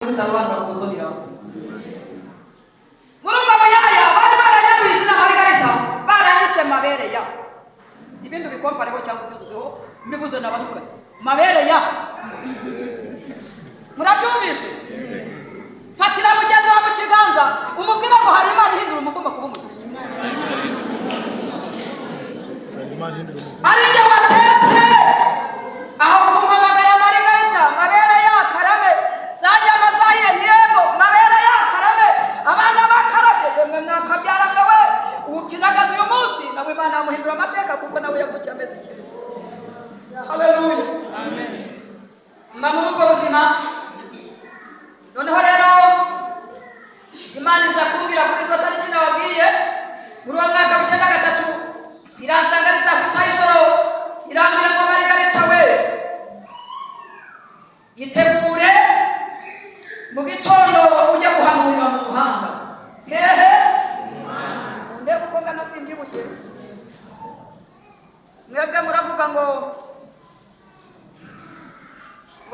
Utabanga kugutonira Murugo muyaya bari baranyabizi na Margarita baranyise mabere ya ibintu bikompareho cyangwa byuzuzeho mbivuze nabanuka mabere ya murabyumvise fatira mugenzi wa mukiganza umubwira ngo hari Imana ihindura umuvumo kuba umugisha ari njye watetse aho kumpamagara Margarita mabere ya karame zanyama zahiye ntiyego mabere ya karame abana bakarabye yemwe mwakabyara mwe ukinagaza uyu munsi nawe Imana yamuhindura amateka kuko nawe yavukiye ameze kimwe. Haleluya amen. Mama mu buzima noneho rero Imana iza kumbwira kuri izo tariki nababwiye muri uwo mwaka w'icyenda gatatu iransanga ari saa sita y'ijoro irambwira ngo Margarita we yitegure mu gitondo ujya guhanurira mu muhanda hehe ndebe uko ngana simbyibushye mwebwe muravuga ngo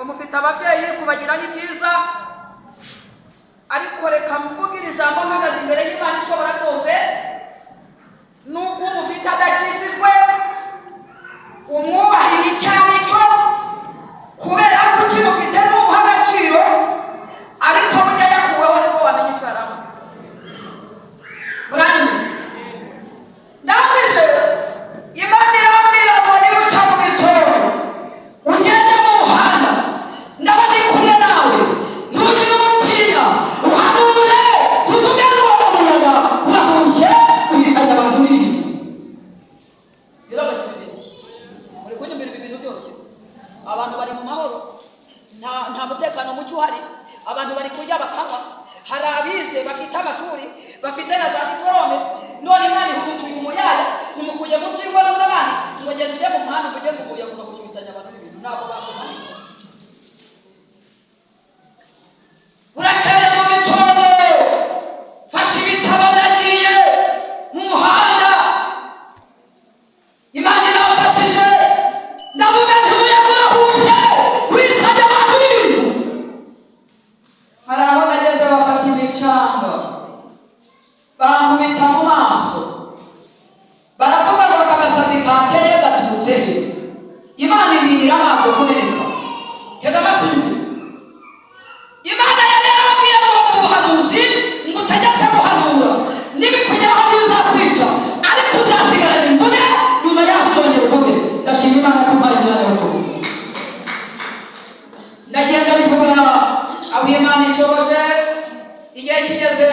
mufite ababyeyi kubagira ni byiza ariko reka mvugire ijambo mpagaze imbere y'Imana ishobora byose nubwo umufite adakishijwe umwubahira icyo ari cyo kubera ko ukimufite n'umuha agaciro ariko burya yakuweho nibwo wamenya icyo yaramaze muranyumvise ndangije Imana irambwira ngo niba uca mu gitondo ugende mu muhanda ndaba ndi kumwe nawe ntugire umutinya uhanure uvuge ngo umuyaga urahushye ubikanya abantu n'ibintu biroroshye ibintu muri kunyumvira ibi bintu byoroshye abantu bari mu mahoro nta mutekano mucyo uhari abantu bari kurya bakanywa hari abize bafite amashuri bafite na za diplome none Imana ihugutuye umuyaya nimukuye munsi y'inkono z'abandi ngo genda ujye mu muhanda ngo ujye kuguya kuva gushubitanya abantu n'ibintu ntabwo bakumanira urakeye mu gitondo fashe ibitabo nagiye mu muhanda Imana irafashije ndavuga nti umuyaga urahushye witanye abantu n'ibintu hari aho nageze bafata imicanga bankubita mu maso baravuga ngo akagasatsi kateye gaturutse he Imana ibinira amaso kumeneka tega amatwi Imana yari yarambwiye ngo ubuhanuzi ngo utegetse guhanura nibikugeraho ntibizakwica ariko uzasigarana imvune nyuma yaho uzongera uvuge ndashima Imana ko mpaye umwanya wo kuvuga ndagenda bivuga aho Imana ishoboje igihe kigeze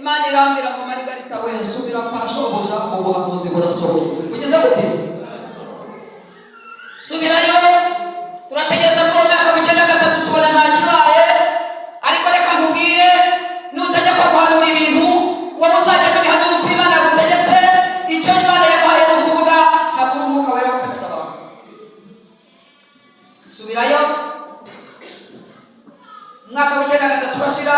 Imana irambwira ngo Margarita we subira kwa shoboja ubuhanuzi burasohoye ugeze gute subirayo turategereza ko mwaka w'icyenda gatatu tubona nta kibaye ariko reka nkubwire nutegeka guhanura ibintu wowe uzajya kubihanura uko Imana yagutegetse icyo Imana yaguhaye ni ukuvuga ntabwo uri umwuka wera gukomeza abantu subirayo umwaka w'icyenda gatatu urashira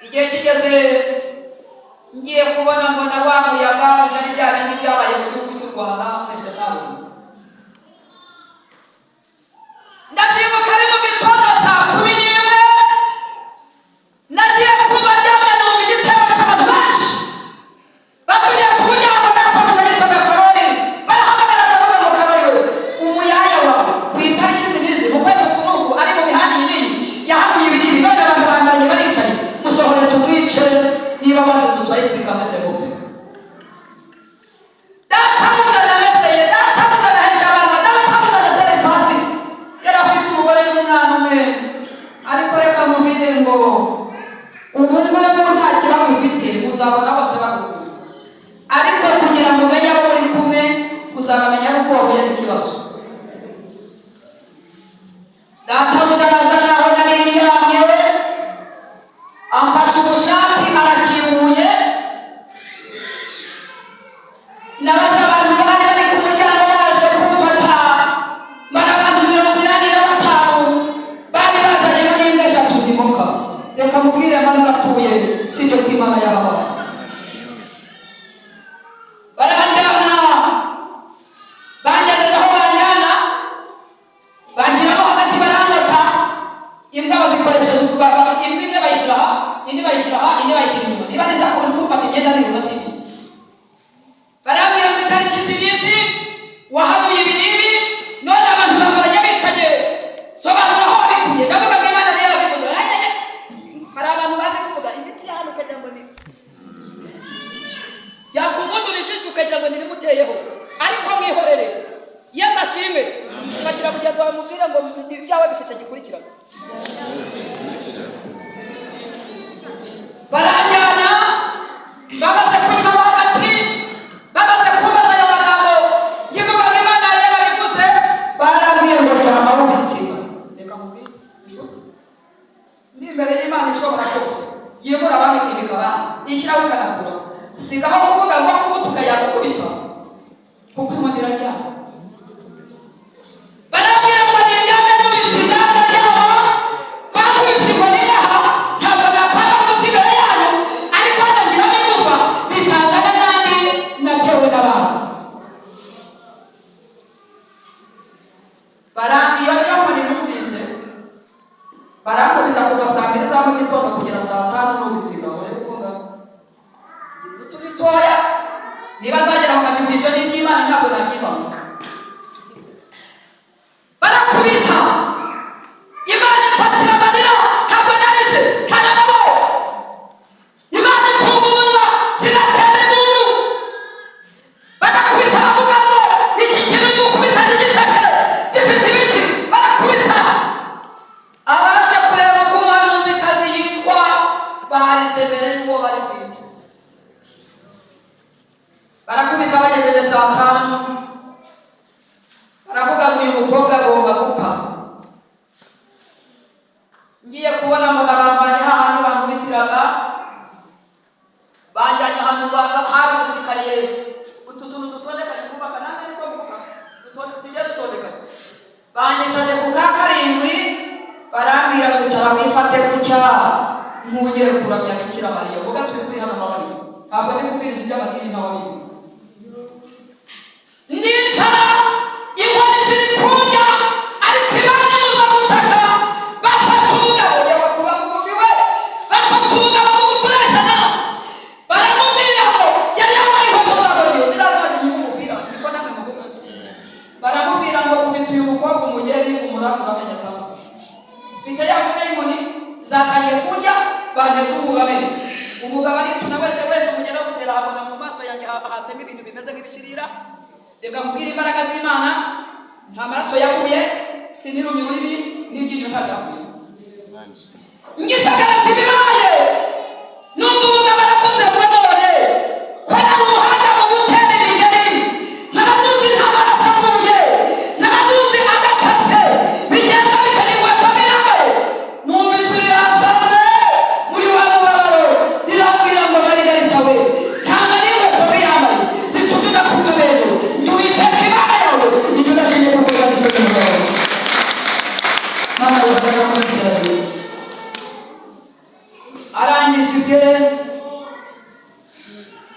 igihe kigeze ngiye kubona mbona wa muyaga uje ari bya bindi byabaye mu gihugu cy'u Rwanda mwese nawe ndabyibuka ari mu gitondo saa 11 nagiye kuba ryamye mu gitero cy'abantu benshi bavuye ku muryango n'akomeza yitwaga Karoli barahamagara baravuga ngo Karoli we umuyaya wawe ku itariki zinizi mu kwezi k'unugu ari mu mihanda minini yahanuye ibinini none abantu bambaranye baricaye musohore tumwice niba bazi tutwaye twikamaze mupe ngenda nibuka sibi barambwira ngo tariki zibisi wahabuye ibinibi none abantu babaranye bicaye sobanura aho bikuye ndavuga ngo Imana rero bivuga hari abantu bazi kuvuga imiti hano ukagira ngo ni yakuvundura ijisho ukagira ngo nirimuteyeho ariko mwihorere Yesu ashimwe fatira mugenzi wawe mubwira ngo ibyawe bifite gikurikirana baranyana bamaze kugira hagati bamaze kubaza ayo magambo nkivuga ngo Imana rero bivuze barambwiye ngo jambo ubitsima reka mubwire ni imbere y'Imana ishobora kose yemura abamika imigaba ishyiraho ikanakura sigaho kuvuga ngo kubutuka yakukubita kuko imondera ryabo barambwira ngo ni iryame n'ubitsinda ryabo bakubise inkoni inaha ntabwo nakwanga gusigara yanyu ariko hanagira n'igufa bitangana nanjye natewe n'abantu iyo niyo nkoni numvise barakubita kuva saa 2 za mu gitondo kugera saa 5 n'ubitsinda urebe kumva turi toya niba nzagera mu kabiri ibyo ni iby'Imana ntabwo nabyivamo barakubita Imana ifatira amarira ntabwo narize kandi nabo Imana ifungura sinatera imburu bagakubita bavuga ngo iki kintu dukubita n'igitaka gifite ibiki barakubita abaje kureba ko umuhanuzikazi yitwa barize mbere y'uwo bari kwica barakubita bagejeje saa 5 baravuga ngo uyu mukobwa agomba gupfa ngiye kubona ngo nabambanye hahandi bankubitiraga banjyanye ahantu hari ubusikariye utu tuntu dutondekanye kubaka nange niko mvuga tujye dutondekanye banyicaje ku ka 7 barambwira ngo icara wifate gutya nk'ugiye kuramya Bikira Mariya vuga turi kuri hano mabari ntabwo ndi kubwiriza iby'amadini n'ababiri nicara inkoni ziri kunjya ariko Imana imuza gutaka bafata umugabo yewe kuba mugufi we bafata umugabo mugufureshana baramubwira ngo yari yambaye inkweto z'abagabo ziraza bagiye umupira niko namwe muvuga baramubwira ngo kubita uyu mukobwa umugeri umuragura amenya kama mfite yavuga inkoni zatangiye kurya banteje umugabo arituna wese umugera gutera abona mu maso yanjye hatsemo ibintu bimeze nk'ibishirira reka mubwire imbaraga z'Imana nta maraso yavuye sinirumye ururimi n'iryinyo ntajavuye ngitagaragaza ibibaye numva umugabo aravuze ngo none ko ari umuhanda mu gutera imigeri n'abaduzi nta maraso avuye n'abaduzi agatatse bigenda bitari ingwato birabaye numva ijwi riransanze muri wa mubabaro rirambwira ngo Margarita we ntabwo ari ingwato biyambaye zitunyuza ku kabero Uwiteka Imana yawe ibyo ndashimye kuvuga n'isoni yawe Mama ubasha kumvira arangije ibye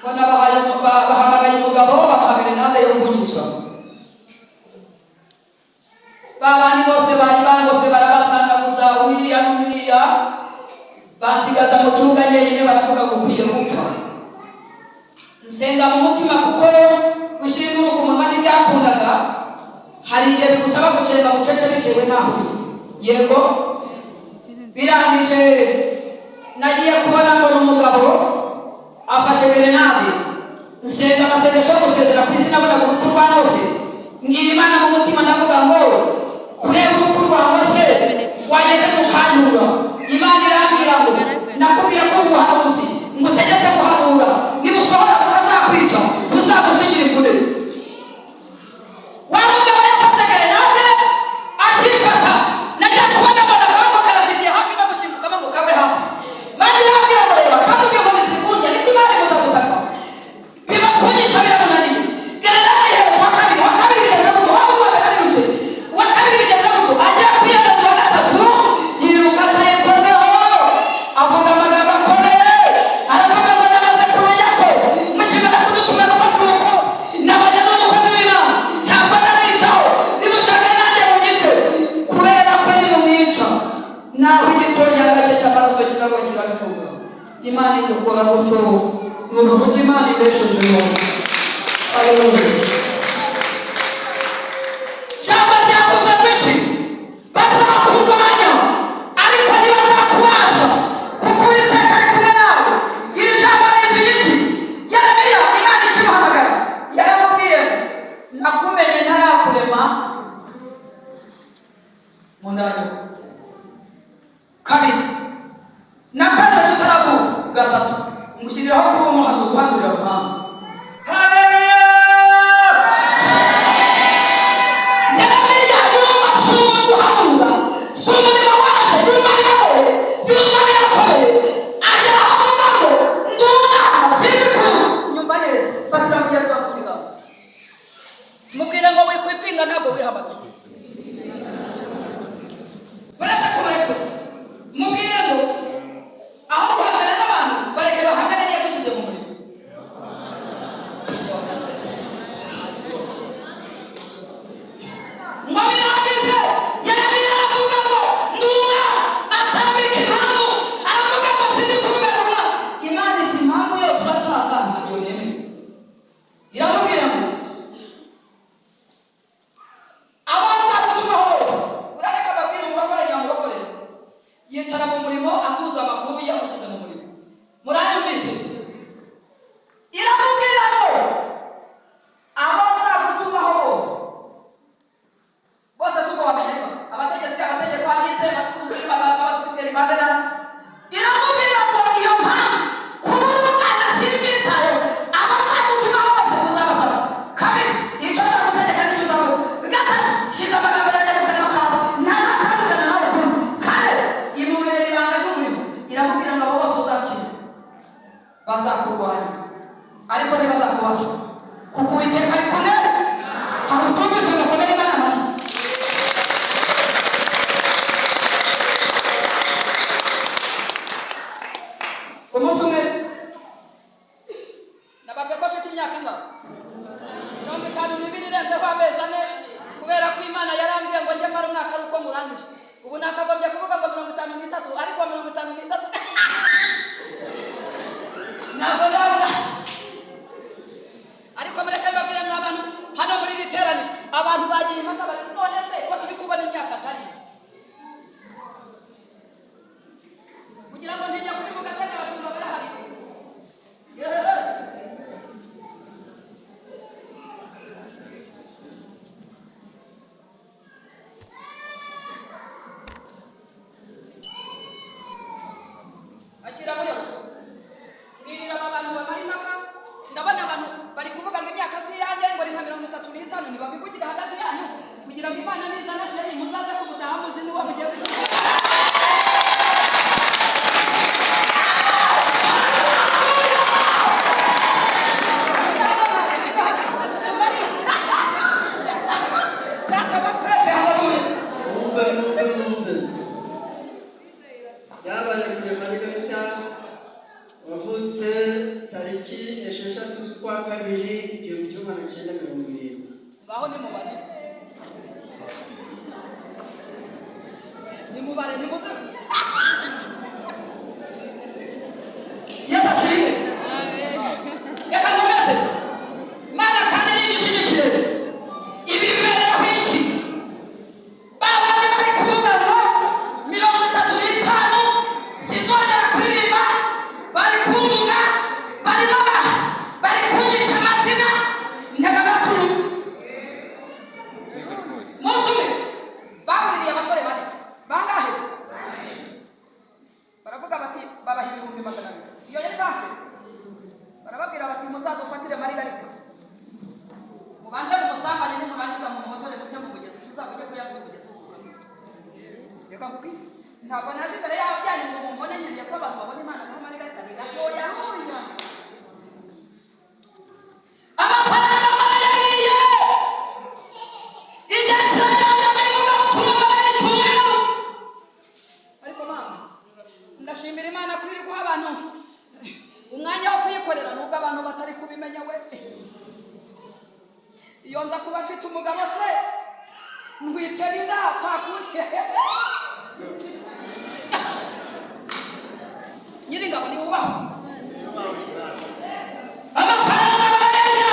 bona bahamagaye umugabo bahamagara inande yo kunyica babandi bose bari bangose barabasanga gusa wiriya basigaza mu kibuga nyine baravuga ngo ukwiye gupfa nsenga mu mutima kuko gushyira induru ku munwa ntibyakundaga hari igihe bigusaba gucenga bucece bitewe n'aho yego birangije nagiye kubona ngo n'umugabo afashe gerenade nsenga amasengesho yo gusezera ku isi nabonaga urupfu rwa Mose ngira Imana mu mutima ndavuga ngo kureba urupfu rwa Mose wageze kukanyura Imana irambwira ngo nakubwiye ko umuhanuzi ngo utegetse guhanura niba usohora utazakwica uzagusigira imbure wa mugabo yafashe gerenade akifata najya kubona mbona akaboko karatigiye hafi no gushingukamo ngo kabe hasi maze irambwira ngo reba kandi ubwo ngo nizikundya niko Imana imuza gutaka biba kunyica biramunaniye gerenade ihereza uwa kabiri bigenda guto waba uwa mbere arirutse uwa kabiri bigenda guto agiye kwihereza uwa gatatu yiruka atayikozeho avuga amagambo akomeye aravuga ngo namaze kumenya ko mukimara kudutuma gufata umuko nabajya n'umukozi w'Imana ntabwo ndamwicaho nimushaka nanjye munyice kubera ko nimumwica naho igitonyanga cye cy'amaraso kiragwa kirabivuga Imana idukora gutyo uburyo Imana ibesheje umuntu. Haleluya. Jambo ryavuze iki? Bazakurwanya ariko ntibazakubasha kuko Uwiteka ari kumwe nawe. Iri jambo rizi iki? Yeremiya Imana ikimuhamagara yaramubwiye nakumenye ntarakurema mu ndaro. Kabiri nakaza tutaravuga. Gatatu ngushyiriraho kuba umuhanuzi uhanurira amahanga. Mubwira ngo wikwipinga ntabwo wihamagara. Uretse kubareka mubwire ngo aho guhangana n'abantu bareke bahangane niyo gushyize mu murimo. Ngo birangize Yeremiya aravuga ngo ndumva atambika impamvu, aravuga ngo sindi kuvuga rumwe. Imana iti impamvu yose urashaka ntabwo yemeye. Iramubwira ngo yicara mu murimo atuza amakuru yamushyize mu murimo. Murayumvise? Iramubwira ngo abo nzagutumaho bose suko wamenya niba abategeko bagize abacuruzi abadogiteri bandera. Iramubwira ngo iyo mpamvu kuba umwana simbitayo abo nzagutumaho bose uzabasaba. Kabiri icyo nzagutegeka nicyo uzavuga. Gatatu shyize amagambo yanjye mu kanwa kawe ntazatandukana nawe. Kane imubere ibanga ry'umurimo. Iramubwira ngo abo bose uzakira bazakurwanya ariko ntibazakubasha kuko Uwiteka ari kumwe. Hari utumvise gakomeye Imana amashyi. Umunsi umwe nababwe ko afite imyaka ingana 52 irenzeho amezi 4 kubera ko Imana yarambwiye ngo njye mara umwaka ari uko murangije. Ubu nakagombye kuvuga ngo 53 ariko 53 ntabwo ndavuga. Ariko mureke mbabwire mw'abantu hano muri iri terane abantu bagiye impaka bari none se ko turi kubona imyaka atari kugira ngo ntijya kubivuga se n'abashumba barahari. Akira muri ngirira abantu bamari impaka. Ndabona abantu bari kuvuga ngo imyaka si yanjye ngo ari nka 35 nibabivugira hagati yanyu kugira ngo Imana nizana sheri muzaze kubutaha muzi n'uwo mugeze. wavutse tariki 6 z'ukwa kabiri 1970. Ngaho nimubarize nimubare nimuze yafashije yaka nkomeze Mana kandi n'igishimikire ibi bibereyeho iki babandi bari kuvuga ngo 35 sinzongera kuririmba bari kumbuga bari kunyica amazina ntega bakuru musume babuririye abasore bane bangahe baravuga bati babaha 200,000 iyo yari base barababwira bati muzadufatire Marigarita mubanze mumusambanye nimurangiza mu muhotore mute mu mugezi tuzavuge ko yabuze umugezi reka mvuge ntabwo naje imbere yaho byanyu ngo mumbone nkeneye ko abantu babona Imana ko Marigarita ni gatoya hoya amafaranga barayariye igihe kirayanja bivuga turabari cyumweru ariko mama ndashimira Imana kuri guha abantu umwanya wo kuyikorera nubwo abantu batari kubimenya we. Iyo nza kuba afite umugabo se ngwitera inda kwa kundi Nyiringabo ni ubaho amafaranga barayarya,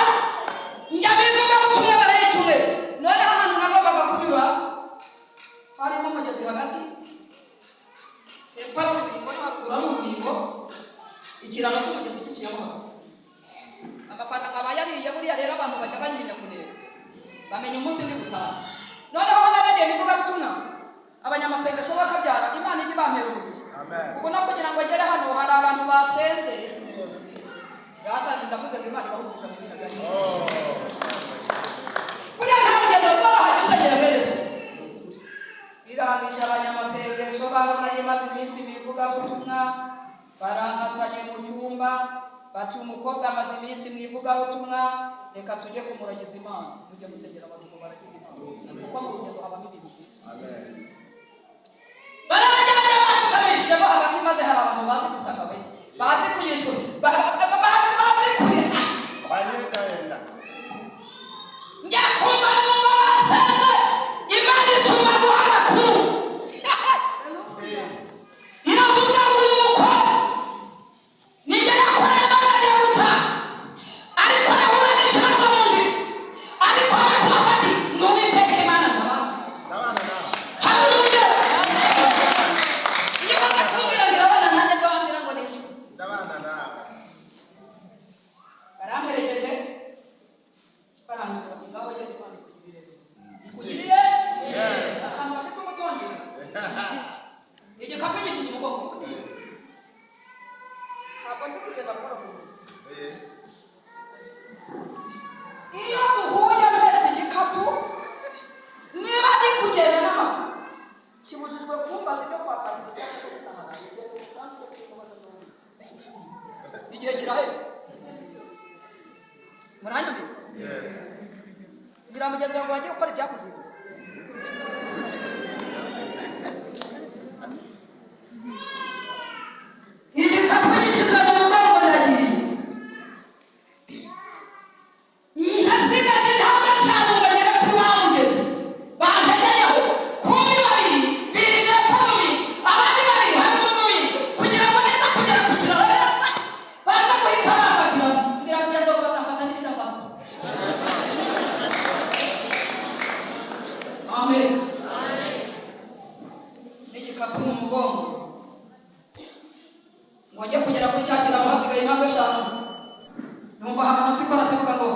njya bivuga butumwa barayicume. None ahantu nagombaga kubiba harimo umugezi hagati, hepfo ari urubingo no haruguru ari urubingo, ikiraro cy'umugezi giciyemo hagati. Amafaranga bayariye, buriya rero abantu bajya banyenya kureba, bamenya umunsi ndi gutaha. Noneho naragiye bivuga butumwa, abanyamasengesho bakabyara, Imana ijya ibampera umugisha. Ubwo no kugira ngo agere hano hari abantu basenze, ndavuze ngo Imana ibahugisha mu izina rya Yesu. Buriya nta rugendo rworoha gusengera Yesu. Birahangisha abanyamasengesho babo nari maze iminsi bivuga butumwa, barangatanye mu cyumba, bati umukobwa amaze iminsi mwivuga butumwa, reka tujye kumuragiza Imana. Mujye musengera abantu ngo baragize Imana, kuko mu rugendo habamo ibintu byinshi. Barajyanye bafukamishijemo hagati, maze hari abantu bazi gutaka we, bazi kuyishwa, bazi kuya. Njya kumva numva basenze, Imana ituma guha amakuru. Iravuga ngo uyu mukobwa nijye yakoreye Imana agiye gutaha, ariko yahura n'ikibazo mu nzira, ariko amakuru afati ni Uwiteka Imana ndabaza. Haleluya. Niba batubwira ngo abana nanjye ndababwira ngo ni baramperekeje, barangije bati ngaho jya Imana ikugirire ahantu hafite umutongero, igikapu gishyize umugongo, ntabwo ndi kureba koroheye. Iyo uhuye mpetse igikapu, niba ndi kugenda n'amaguru, kibujijwe kumbaza ibyo kwakaza igisambu cyose ndahabaye, igihe kirahera. Muranyumvise? Ngira mugenzi wawe wagiye gukora ibyakuzimu. Igikapu gishyize mu mugongo ndagiye, ntasigaje intambwe eshanu ngo ngere kuri wa mugezi. Bantegeyeho kumbi babiri birije kumbi, abandi babiri harimo n'ubiri, kugira ngo neza kugera ku kiraro neza baza guhita bambagira. Ngira mugenzi wawe bazafata n'ibidafata. Amen. N'igikapu mu mugongo ngo njye kugera kuri cya kiraro hasigaye intambwe eshanu. Numva hamanutse ikora sivuga ngo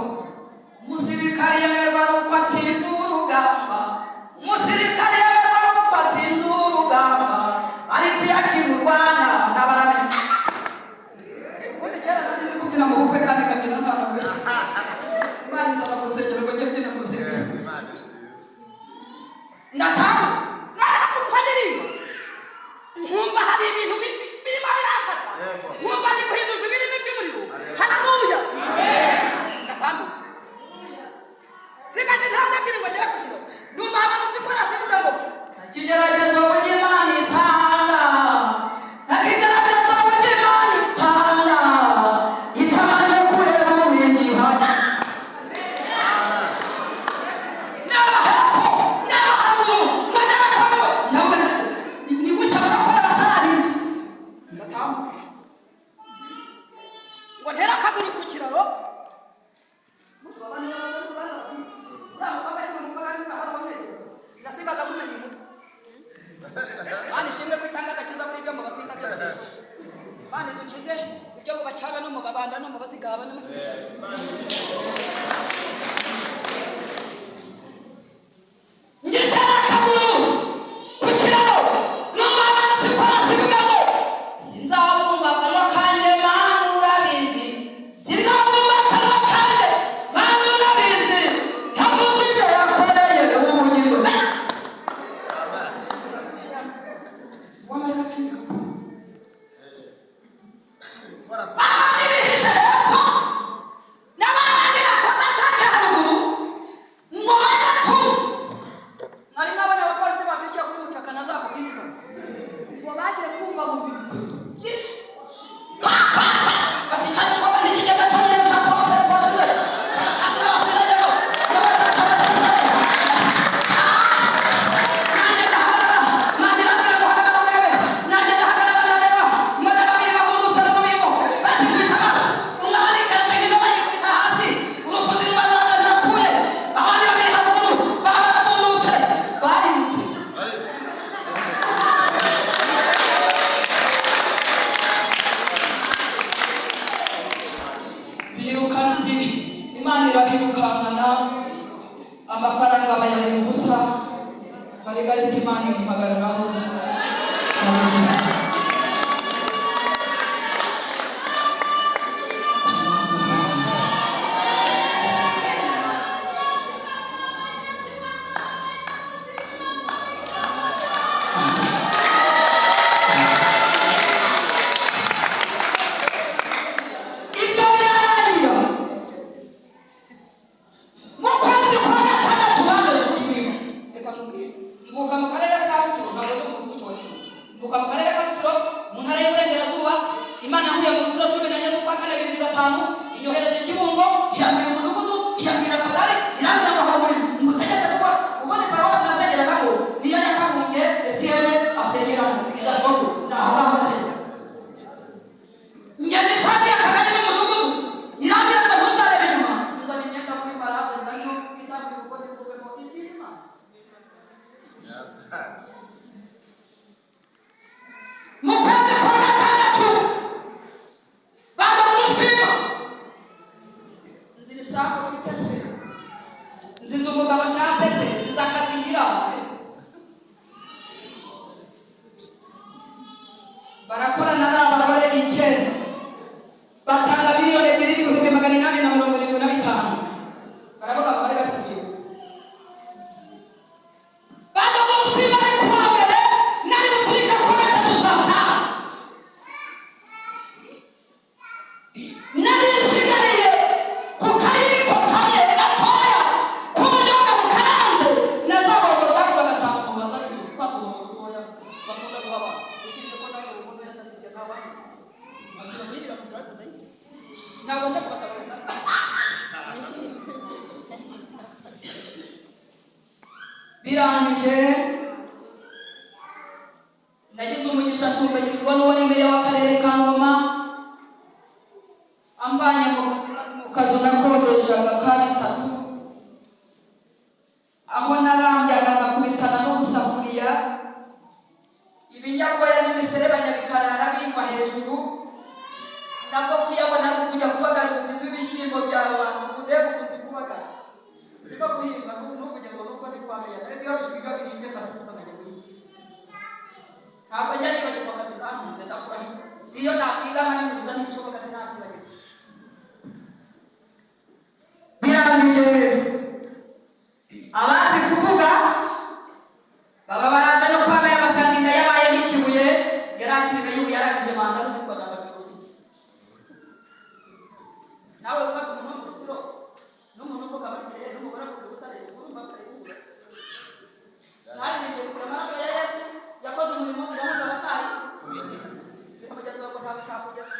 umusirikare yemerwa nuko atsinda urugamba, umusirikare yemerwa nuko atsinda urugamba, ariko iyo akiri u Rwanda n'abaramenya. Ubundi kera nari nzi kubyina mu bukwe kandi nkabyina nta n'umwe. Imana inzana mu rusengero ngo njye mbyina mu rusengero. Ndataha noneho uko ndirimba nkumva hari ibintu birimo birafata, nkumva ndi guhindurwa ibirimi by'umuriro. Haleluya. Ndatambuka sigaje intambwe ebyiri ngo ngere ku kiraro, numva hamanutse ikora sivuga ngo ntakigeragezo burya Imana itanga, ntakigeragezo burya Imana itanga, itabanje kureba ubigihana. Naba hepfo naba haruguru naba hepfo naba ni gutya barakora basarari. Ndatambuka ngo ntera akaguru ku kiraro, nasigaga kumenya umutwe. impagararaho. Birangije nagize umugisha tumbenyirwa n'uwari imbere w'akarere ka Ngoma ambanye mu kazu nakodeshaga ka bitatu aho narambyaga ngakubitana n'ubusafuriya ibinyagwaya n'imiserebanya bikarara bingwa hejuru nabwo kuyabona ari ukujya kubagara umugizi w'ibishyimbo bya rubanda urebe ukunze kubagara ziba guhinga n'uvuge ngo nuko ntitwamenya nawe byoroshye ibyo birinde fata tutamenya guhinga ntabwo njya nibagirwa akazi kantunze ndakurahiye iyo nakwiga nkanibuza n'ibishoboka sinakwibagirwa. Birangije abazi kuvuga baba baraje no kwamenya basanga inda yabaye n'ikibuye yarakiriwe y'ubu yarangije manda n'uwitwaga abacuruzi nawe umaze umuntu w'urukiro n'umuntu uvuga amatire n'umugore avuga ubutare urumva akaribura ntarindiye kugira amaraso ya Yesu yakoze umurimo yahuza abatari mugenzi wawe ntabwo utakugeza.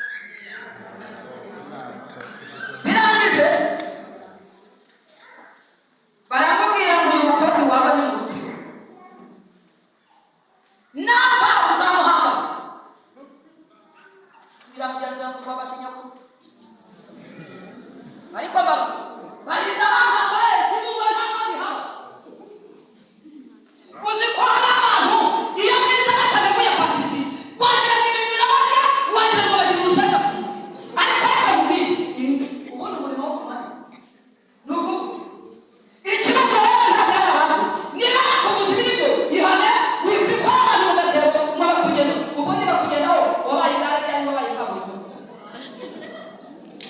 Birangije baramubwira ngo uyu mukobwa wawe ni muti napfa uzamuhanga ngira mugenzi wawe uzabasha nyabusa ariko baba barinda bahambaye kimwe n'amazi haba uzi ko hari abantu iyo mwiza batateguye patisi wagira ngo ibintu birabarya wagira ngo bagira umusaya ariko akamubwira ubundi umurimo wo kumara ni uko ikibazo rero ntabwo ari abantu niba bakubuza ibiribyo ihane wikwikora abantu mugatero mwabakugenda ubundi bakugendaho wabaye igare cyangwa wabaye kaburimbo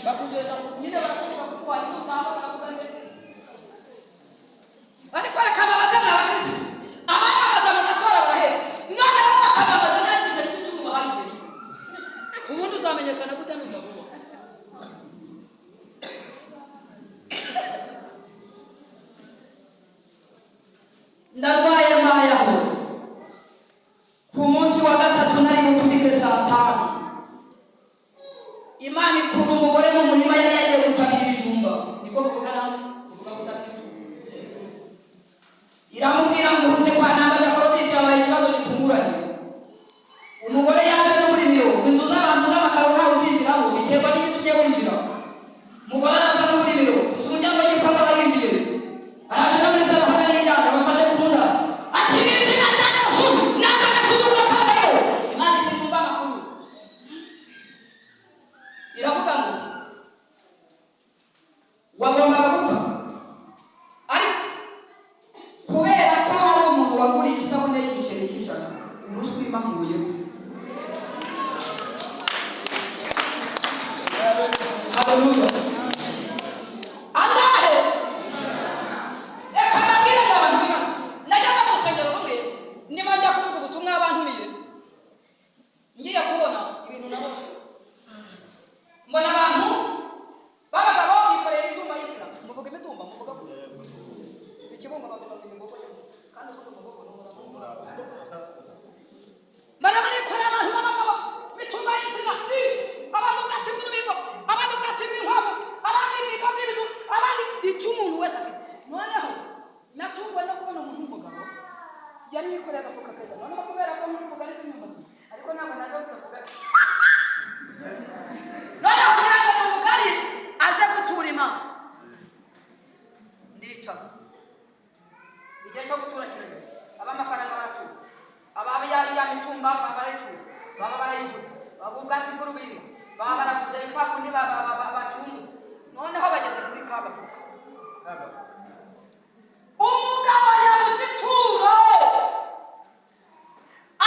bakugenda nyine barakuvuga kuko wari utamba barakubaze ariko reka babaze mw'abakirisitu abababaza mu matora barahera noneho bakababaza ntagize n'igicumbi bahagize ubundi uzamenyekana gute n'utavuga ndarwaye mbayeho ku munsi wa gatatu nari buturike saa 5 Imana ikura umugore mu murima yari yagiye gutabira ibijumba niko kuvuga gutabira ibijumba iramubwira ngo urute kwa Ntambara Aphrodis yabaye ikibazo gitunguranye umugore yaje no muri biro inzu z'abantu z'amakaro ntawe uzinjiramo biterwa n'igitumye winjira umugore araza no muri biro gusa umuryango w'igipangu barinjiye araje no muri salo hagati y'imyanda bafashe ku nda ati n'izina rya Yesu naza agasuzuguro kabayo Imana iti mwumva amakuru iravuga ngo wagombaga gupfa ariko kubera ko hari umuntu urushwi imamuye haleluya angahe reka mbabwire abantu b'Imana najyaga mu rusengero rumwe ndimo njya kuvuga ubutumwa abantu biye ngiye kubona ibintu nabo mbona abantu b'abagabo bikoreye imitumba y'isira muvuga imitumba muvuga gute ikibungo bavuga ngo imigogo kandi uko umugogo mbona barikoreye abantu b'abagabo imitumba y'isira abantu gatibwa n'ibingo abantu gatibwa inkwavu abandi imigozi y'ibiju abandi icyo umuntu wese afite noneho natungwa no kubona umuntu w'umugabo yari yikoreye agafuka keza noneho kubera ko muri mugari k'imyumbati ariko ntabwo naje gusa kugari noneho kugira ngo ni umugari aje gutura Imana ndicara igihe cyo gutura kirageze ab'amafaranga baratura ababa ya mitumba baba barayitura baba barayiguza baba ubwatsi bw'urubingo baba baraguze kwa kundi bacunguza noneho bageze kuri ka gafuka umugabo yabuze ituro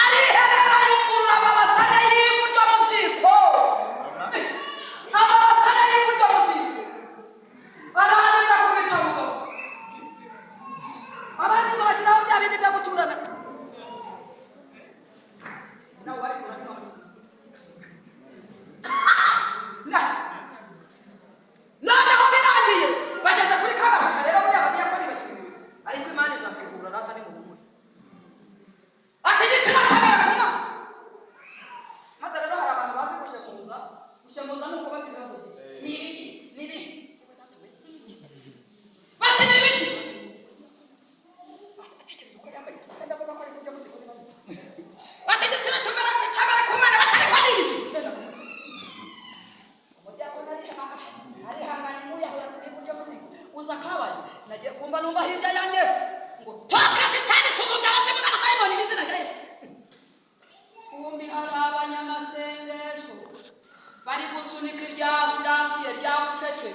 ariherera yungurura amabasane y'ivu ryo mu ziko amabasane y'ivu ryo mu ziko arahanira kubita rugo abandi ngo bashyiraho bya bindi byo guturana nawe wari turana noneho birangiye bageze kuri ka gafuka rero buriya bagiye ko nibagirwa ariko Imana izategura rata ni mu bumuri ati igitsina cy'abakuma maze rero hari abantu bazi gushemuza nuko bazi ibibazo ni ibiki ni ibi bati ni ibiki atekereza uko yambaye asa ndavuga ko ari kubyo muziko n'ibibazo bati igitsina cy'abakuma batari kwa ni ibiki uza kabaye nagiye kumva numva hirya yanjye ngo toka shitani tugumya abazimu n'abadayimoni n'izina rya Yesu kumbi hari abanyamasengesho bari gusunika irya siransiye rya bucece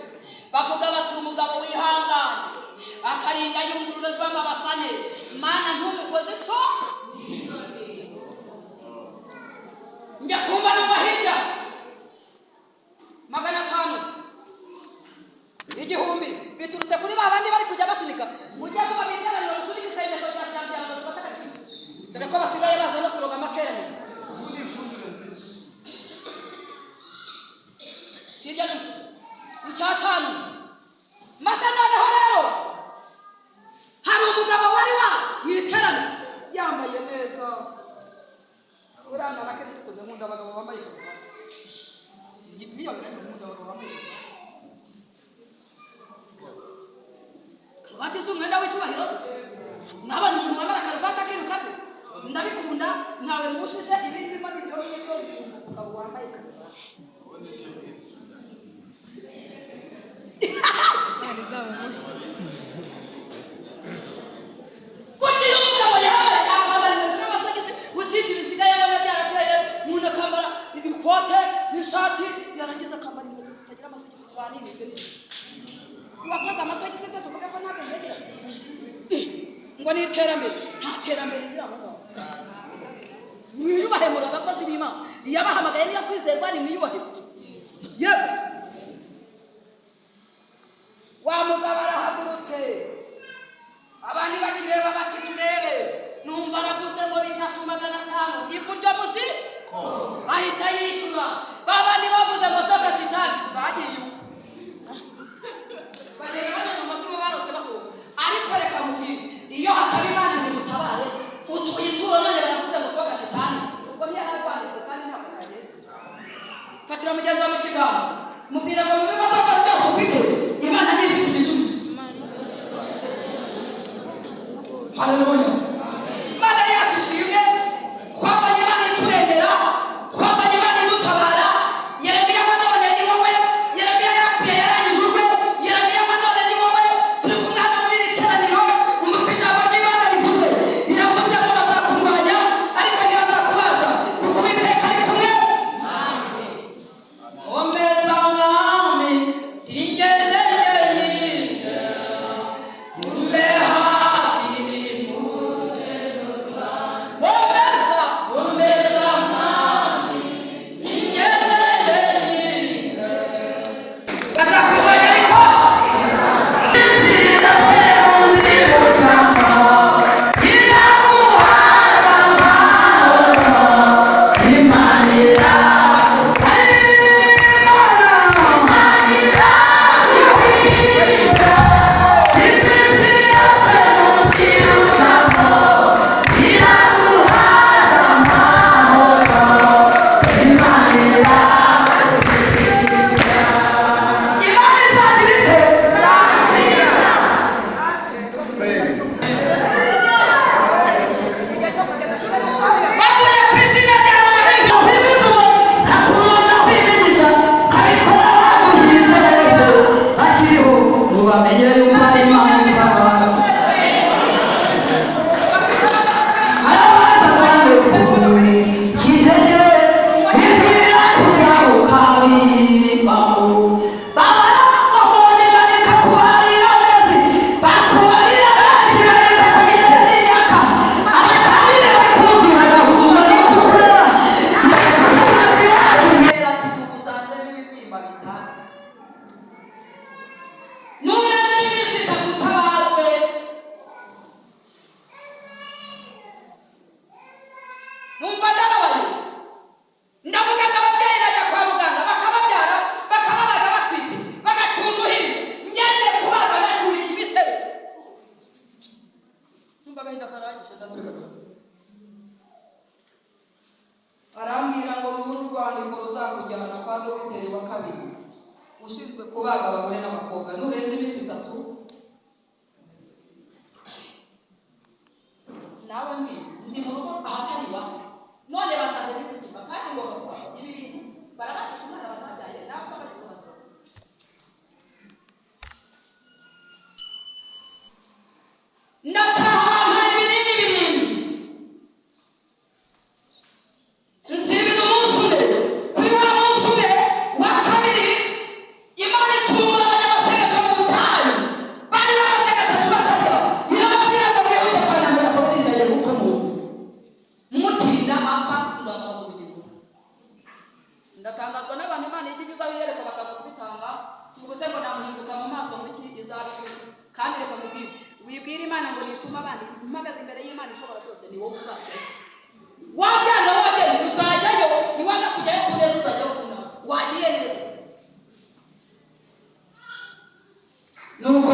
bavuga bati umugabo wihangane akarinda yungurura vamo abasane Mana ntumukoze so njya kumva numva hirya 500 igihumbi biturutse kuri babandi bari kujya basunika mujya kuba biteraniro gusunika isengesho rya cyangwa bafata cyane dore ko basigaye baza no kuroga amateraniro hirya no icyatanu maze noneho rero hari umugabo wari wa mwiterana yambaye neza uranga abakirisitu b'imunda abagabo bambaye biyo rero umunda abagabo bambaye karuvati si umwenda w'icyubahiro se n'abandi umuntu wambara karuvati akiruka se ndabikunda ntawe mushije ibindi birimo n'ibyo ngibyo umugabo wambaye karuvati kugira umugabo yambaye akambara inkweto n'amasogisi usibye ibisigaye abona byarateye umuntu akambara ibikote n'ishati yarangiza akambara inkweto zitagira amasogisi waniribwe wakoze amasogisi se tuvuga ko ntabwo ndegera ngo ni iterambere nta terambere riri aho ngaho mwiyubahe muri abakozi b'Imana yabahamagaye niyo kwizerwa ni mwiyubahe yewe wa mugabo arahagurutse abandi bakireba bati turebe numva aravuze ngo 3,500 ivu ryo musi ahita yishyura babandi bavuze ngo toka shitani bagiye bagera bane mu masibo barose basohoka ariko reka mubwire iyo hataba Imana ngo mutabare utuye ituro none baravuze ngo toka shitani ubwo byarakwandika kandi ntabwo kagenda fatira mugenzi wa mu kiganza mubwira ngo mu bibazo byose ufite Imana ni ifite igisubizo haleluya Imana yacu ishimwe twabonye Imana iturengera twabonye Imana idutabara Yeremiya wa none ni wowe Yeremiya yapfuye yarangije urwe Yeremiya wa none ni wowe turi kumwana muri iri teraniro umva ijambo ry'Imana rivuze riravuze ngo bazakurwanya ariko ntibazakubasha kuko Uwiteka ari kumwe nanjye ombeza mwami singendeye nyine umbe hafi agahinda karanyishe ndatureka. Arambwira ngo muri urwandiko ruzakujyana kwa dogiteri wa kabiri ushinzwe kubaga abagore n'abakobwa nurenze iminsi 3 nawe ndi mu rugo ahatariba none batanze n'ikigimba kandi ngo ibi bintu barabasha umwana batajyaye nawe babisobanura. Ndataha ibinini birindwi nsibira umunsi umwe kuri wa munsi umwe wa kabiri Imana itumura abanyamasengesho mu butayu bari bamaze 3 batajya irababwira ngo mwihute kwana ngo yakoresha yari gupfa mutinda apfa nzamubaza ubugingo. Ndatangazwa n'abantu Imana igize yereka bakaba kubitanga ubuse ngo namuhinduka mu maso mu iki izabe kandi reka mubwire wibwira Imana ngo nituma abandi mpagaze imbere y'Imana ishobora byose ni wowe uzajya wajyana wagenda uzajyayo niwanga kujyayo kuneza uzajyayo kuna wagiye neza. Nuko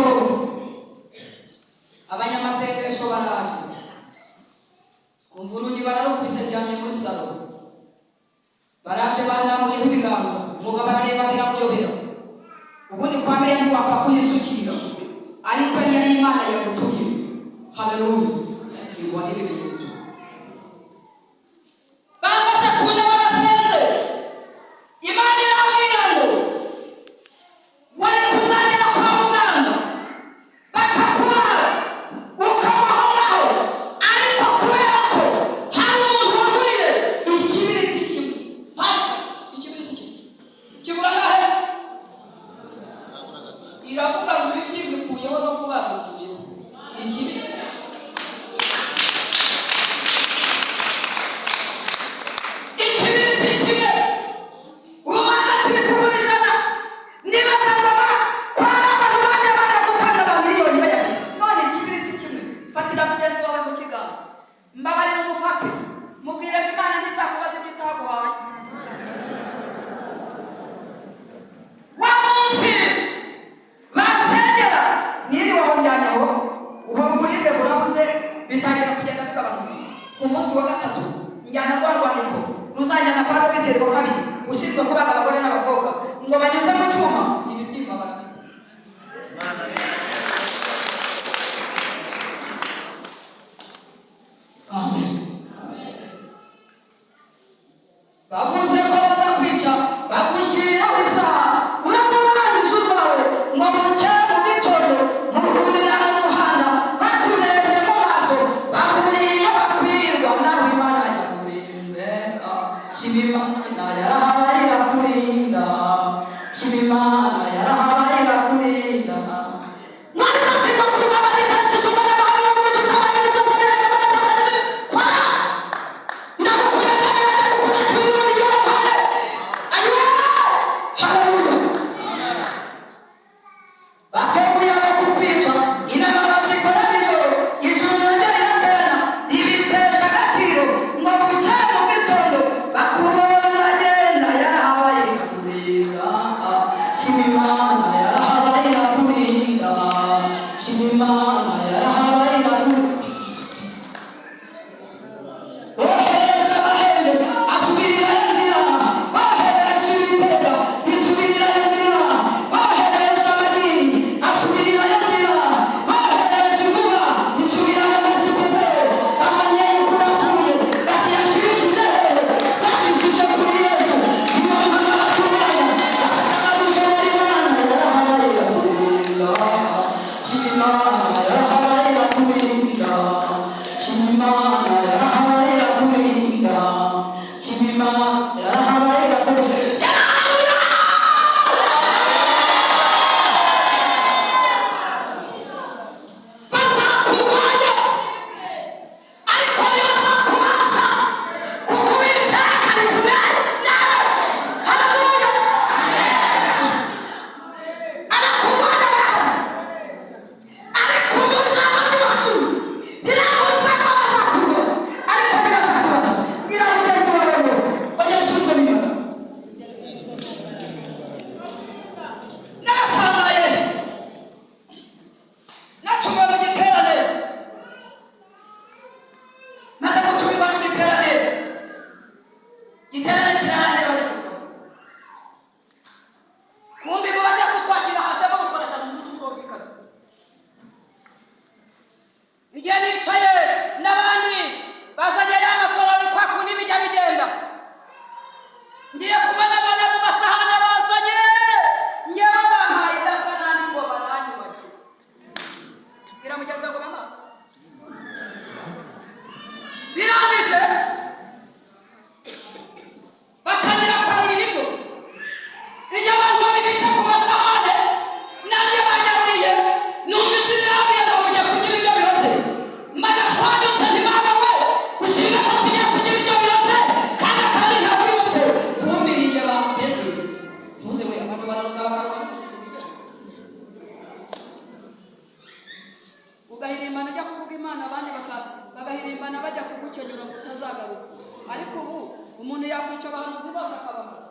abanyamasengesho baraje kumva urugi bararukubise ryamye muri salo baraje bandamuyeho ibiganza umugabo arareba biramuyobera ubundi kwa meya ntiwapfa kuyisukira ariko yari Imana yagutumye. Haleluya. Ibone ibimenyetso bafashe kuna barasenze Imana irambwira ngo wari kuzagera kwa muganga bakakubaga ukabaho ngaho ariko kubera ko hari umuntu waguriye ikibiriti kimwe ikibiriti kimwe kigura ngahe iravuga ngo ibi bikuyeho no kubaga utuyeho ikibiriti kimwe umwana tubikugurishana ndibaza ngoma kwara abantu bane bane gutanga amamiliyoni bayafite none ikibiriti kimwe fatira mugenzi wawe mu kiganza mbabarira umufate mubwire ko Imana ntizakubaza ibyo itaguhaye. Wa munsi basengera niri wahonyanyaho uburibwe burabuze bitangira kugenda bigabanuka ku munsi wa 3 njyana rwa rwandiko ruzajyana kwa dogiteri wa kabiri ushinzwe kubaga abagore n'abakobwa ngo banyuze mu cyuma ibibyimba bati. Amen. Bavuze ko bazakwica bagushyiriraho isaha uramubana ijuru wawe ngo muke mu gitondo muhurira mu muhanda baturebye mu maso bahuriye bakwirwa nawe Imana yakurinze shima Imana yarahabaye irakurinda shima Imana bakabona amaso birangije batangira kwambura ibigo iyo abantu babifite ku masahane nanjye banyaburiye numva ijwi rirambwiye ngo mugiye kugira ibyo birose madashwanyutse ntimana we ushinga ko tugiye kugira ibyo birose kandi akandi ntabwo uri bupfe bumbiriye bamuteze muze we abantu bararugabaga ugahirimbana ujya kuvuga imana abandi bagahirimbana bajya kugukenyura ngo utazagaruka ariko ubu umuntu yakwica abahanuzi bose akabamara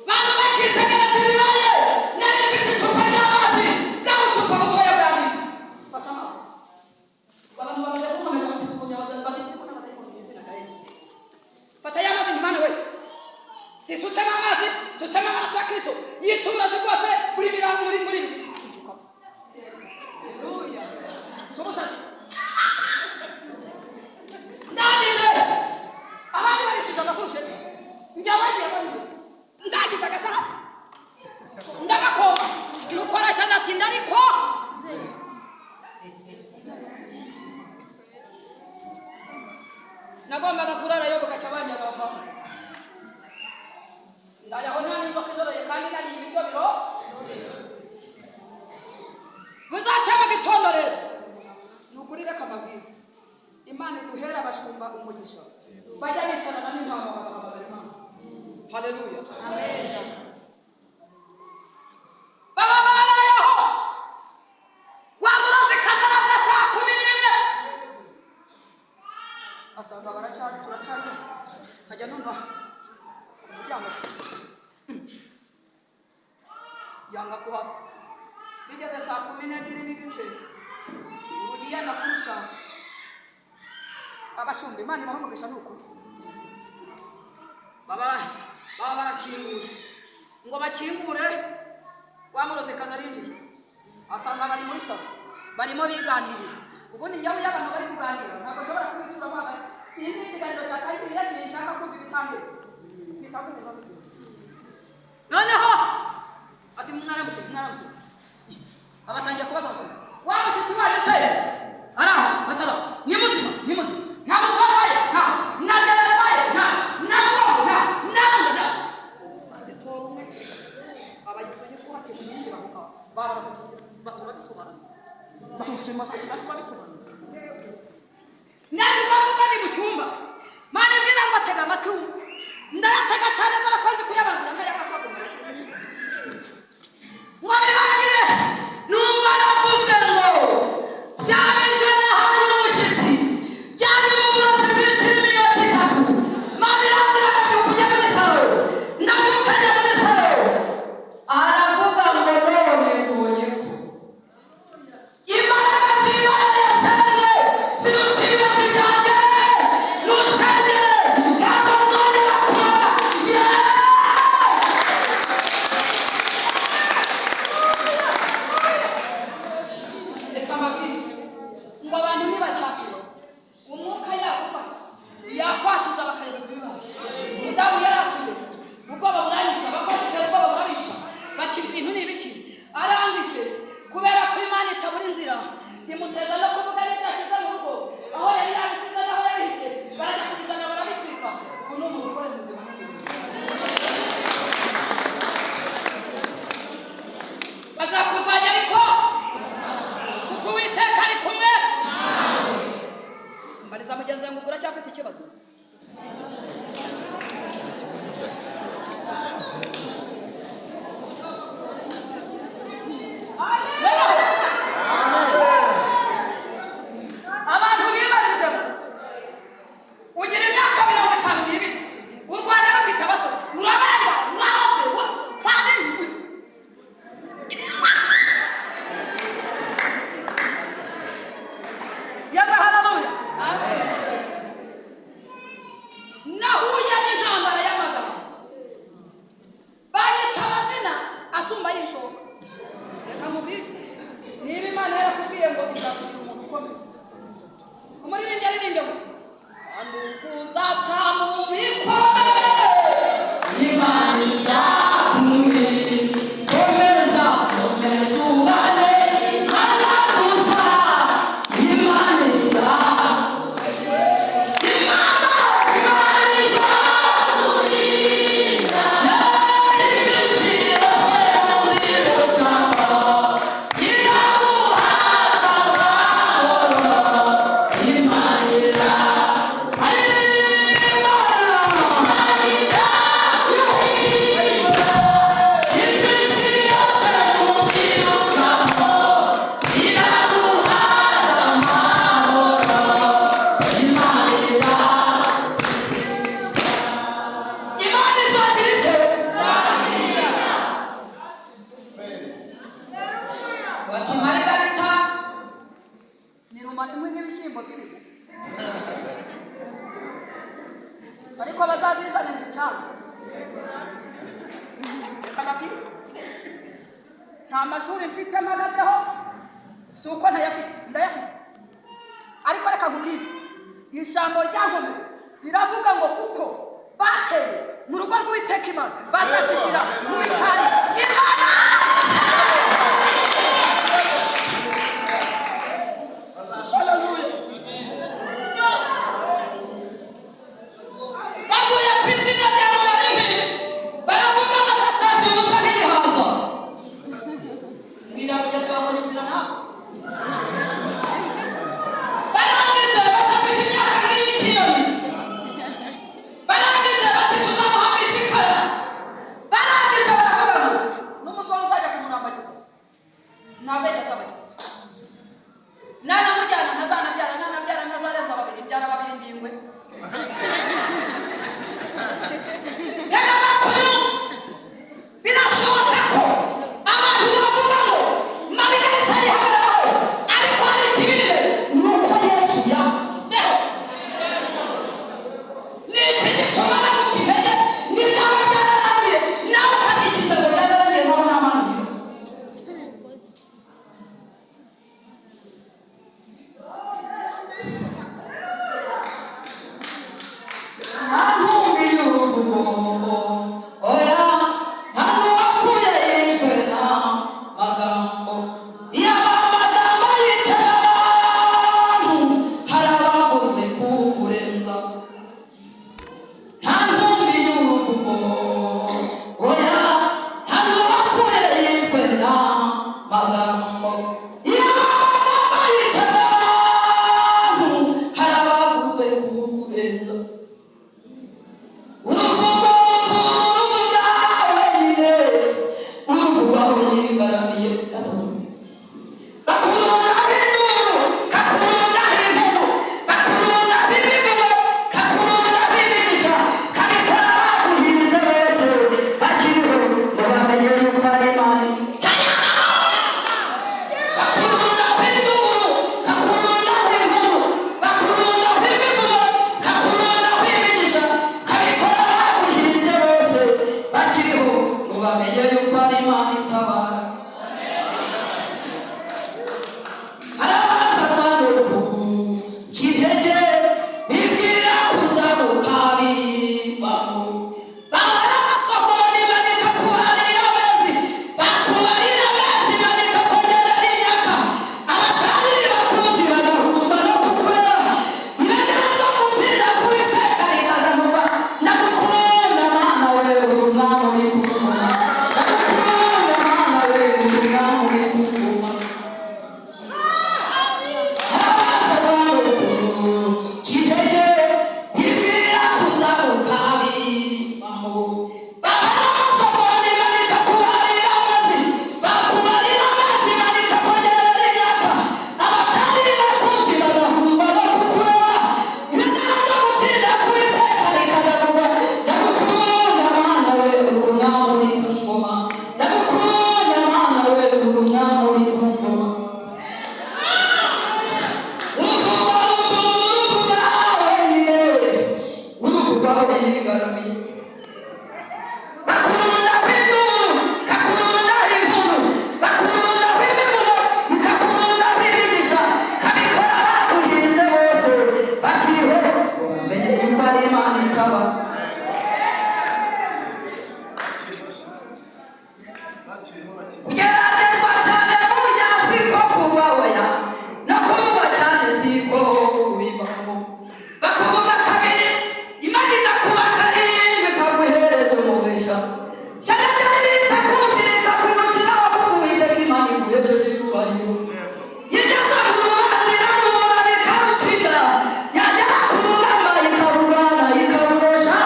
bantu bakitegereza ibibaye nari mfite icupa ry'amazi bwa bucupa butoya bwa bibiri fata amazi abantu bamaze kukomeza bafite ukunyabaza bageze kubona abadayimoni mu izina rya Yesu fata y'amazi ntimana we sisutsemo amazi sutsemo amaraso ya Kristo yica uburozi bwose buri mirongo muri ndangije abandi barishije amafurusheti njya bagiye banyura ndagize agasaha ndagakoma dukoresha natinda ariko nagombaga kurara yo bugaca banyagaho ndayaho nta n'inzoka izoroye kandi nari ibiryo biro buzacya mu gitondo rero ni ukuri reka mbabwire imana iduhera abashumba umugisha bajya bicarana n'intama bagahamagara imana haleluya amen baba barayeho wa murozi kazaraza saa 11 asanga baracari turacari nkajya numva umuryango yanga kuhava bigeze saa 12 n'igice urugi yana kuruca abashumba imana ibahamugisha n'ukuri baba barakingura ngo bakingure wamuroze kaza arinjira asanga bari muri salo barimo biganirira ubundi njyaho iyo abantu bari kuganira ntabwo nshobora kubitura amazi sinzi ikiganiro cyatangiriye sinshaka kumva ibitambe bitambuka noneho ati mwaramutse abatangiye kubaza abashumba wa mushyitsi waje se araho batara ni muzima nta mutwaye nta nagaragaye nta asetorumwe abagize fuhati mwinjira kuko baramukiye batura bisobanura bamushima cyane bisobanura nani bavuga ni mu cyumba mane mbira ngo atega amatwi ndatega cyane zarakoze kuyabangura nkayakavuga ngo birangire numva navuze ngo cyabirwe n'ahantu n'umushyitsi byari mu burozi bw'itiri minota 3 mabirangire kujya muri salo ndabyukanye muri salo aravuga ngo none mbonye ko imbaraga z'Imana yasenye zirutira zijyanye n'usenge ntabwo nzongera kuba reka mbabwire ngo abantu ntibacakire umwuka yakufasha yakwatuza bakareba ibibazo umudamu yaratuye ubwoba buranyica abakozi itera ubwoba burabica bati ibintu ni ibiki arangije kubera ko imana itabura inzira imuteza no kuvuga n'ibyo ashyize mu rugo aho yari yabisize n'aho yabihize barajya kubizana barabitwika ubu ni umuntu ukora muzima bazakurwanya ariko kuko Uwiteka ari kumwe mbariza mugenzi wawe ngo ugura cyangwa afite ikibazo abantu bibajije ugira imyaka 52 u Rwanda rufite abasore urabanda urahoze kwa nini imwe n'ibishyimbo by'ibihu ariko bazazizana inzu cyane reka bafite nta mashuri mfite mpagazeho si uko ntayafite ndayafite ariko reka nkubwire ijambo ryankomye riravuga ngo kuko batewe mu rugo rw'Uwiteka Imana bazashishira mu bikari by'Imana bavuye ku izina rya Rubarimi baravuga bagasaza ubusa n'igihaza mbwira mugenzi wawe inzira nawe barangije badafite imyaka nk'iy'ikiyoni barangije bati tuzamuhamisha ikara barangije baravuga ngo n'umusore uzajya kumurambagiza ntabwo yazabona nanamujyana ntazanabyara ntazarenza babiri mbyara babiri ndingwe tega amakuru birashoboka ko abantu bavuga ngo Margarita yihagararaho ariko hari ikibirire ni uko Yesu yamuzeho ni iki gituma nagukeneye n'ibyaba byararangiye nawe ukabyishyize ngo byararangiye nawe ntamanukire ntantumbi y'uruvugo oya ntabwo wakuye yishwe n'amagambo iyo amagambo yicara abantu hari abaguzwe kukurenza ntantumbi y'uruvugo oya ntabwo wakuye yishwe n'amagambo iyo amagambo yicara abantu hari abaguzwe kukurenza uruvuga wenyine uruvuga wigaramiye bakunda b'induru kakunda b'inkuru bakunda b'imivugo kakunda b'imigisha kabikora bakuhize bose bakiriho ngo bamenye yuko ari Imana bakunda b'induru kakunda b'inkuru bakunda b'imivugo kakunda b'imigisha kabikora bakuhize bose bakiriho ngo bamenye yuko ari Imana itabara arabaza abantu kintege bibwira kuza gukabibamo babara amasokoni banika kubarira amezi bakubarira amezi banika kongerera imyaka abatari bakuzi bagahuzwa no kukureba ibendera ryo gutsinda k'Uwiteka rikazamurwa ndagukunda Mana we uri umwami uri kuguma ndagukunda Mana we uri umwami uri kuguma arabaza abantu kintege bibwira kuza gukabibamo babara amasokoni banika kubarira amezi bakubarira amezi banika kongerera imyaka abatari bakuzi bagahuzwa no kukureba ibendera ryo gutsinda k'Uwiteka rikazamurwa ndagukunda Mana we uri umwami uri ku ngoma ndagukunda Mana we uri umwami uri ku ngoma uruvuga wenyine uruvuga wigaramiye bakunda b'induru kakunda inkuru bakunda b'imivugo kakunda b'imigisha kabikora bakuhize bose bakiriho ngo bamenye yuko ari Imana itabara kugeragezwa cyane burya siko kubahoya no kuvugwa cyane siko kubivamo bakuvuga kabiri Imana igakuba karindwi ikaguhereza umugisha shyaka ryari ritakuzirika kwirukira abavuga Uwiteka Imana iguhejeje icyubahiro yigeze mu rubanza iramubura bikarutsinda yagera ku rugamba ikarurwana ikarunesha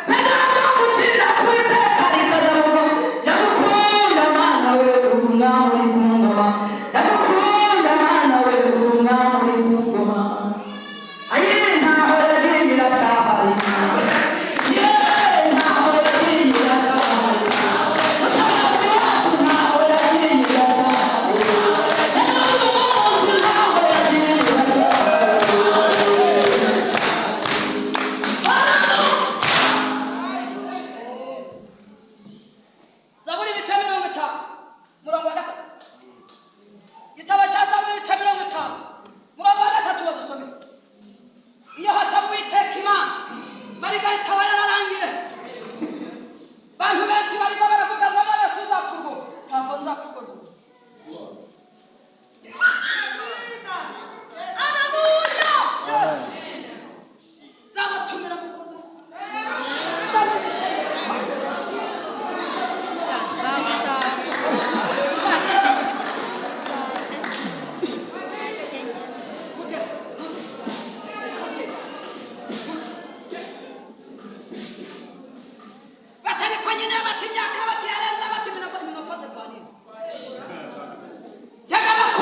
pedera ryo gutsinda k'Uwiteka rikazamurwa ndagukunda Mana we uri umwami uri ku ngoma ndagukunda Mana we uri umwami uri ku ngoma ayi ntaho yagiye iracyahari ntaho yagiye iracyahari mutabazi wacu ntaho yagiye iracyahari n'uyu munsi ntaho yagiye iracyahari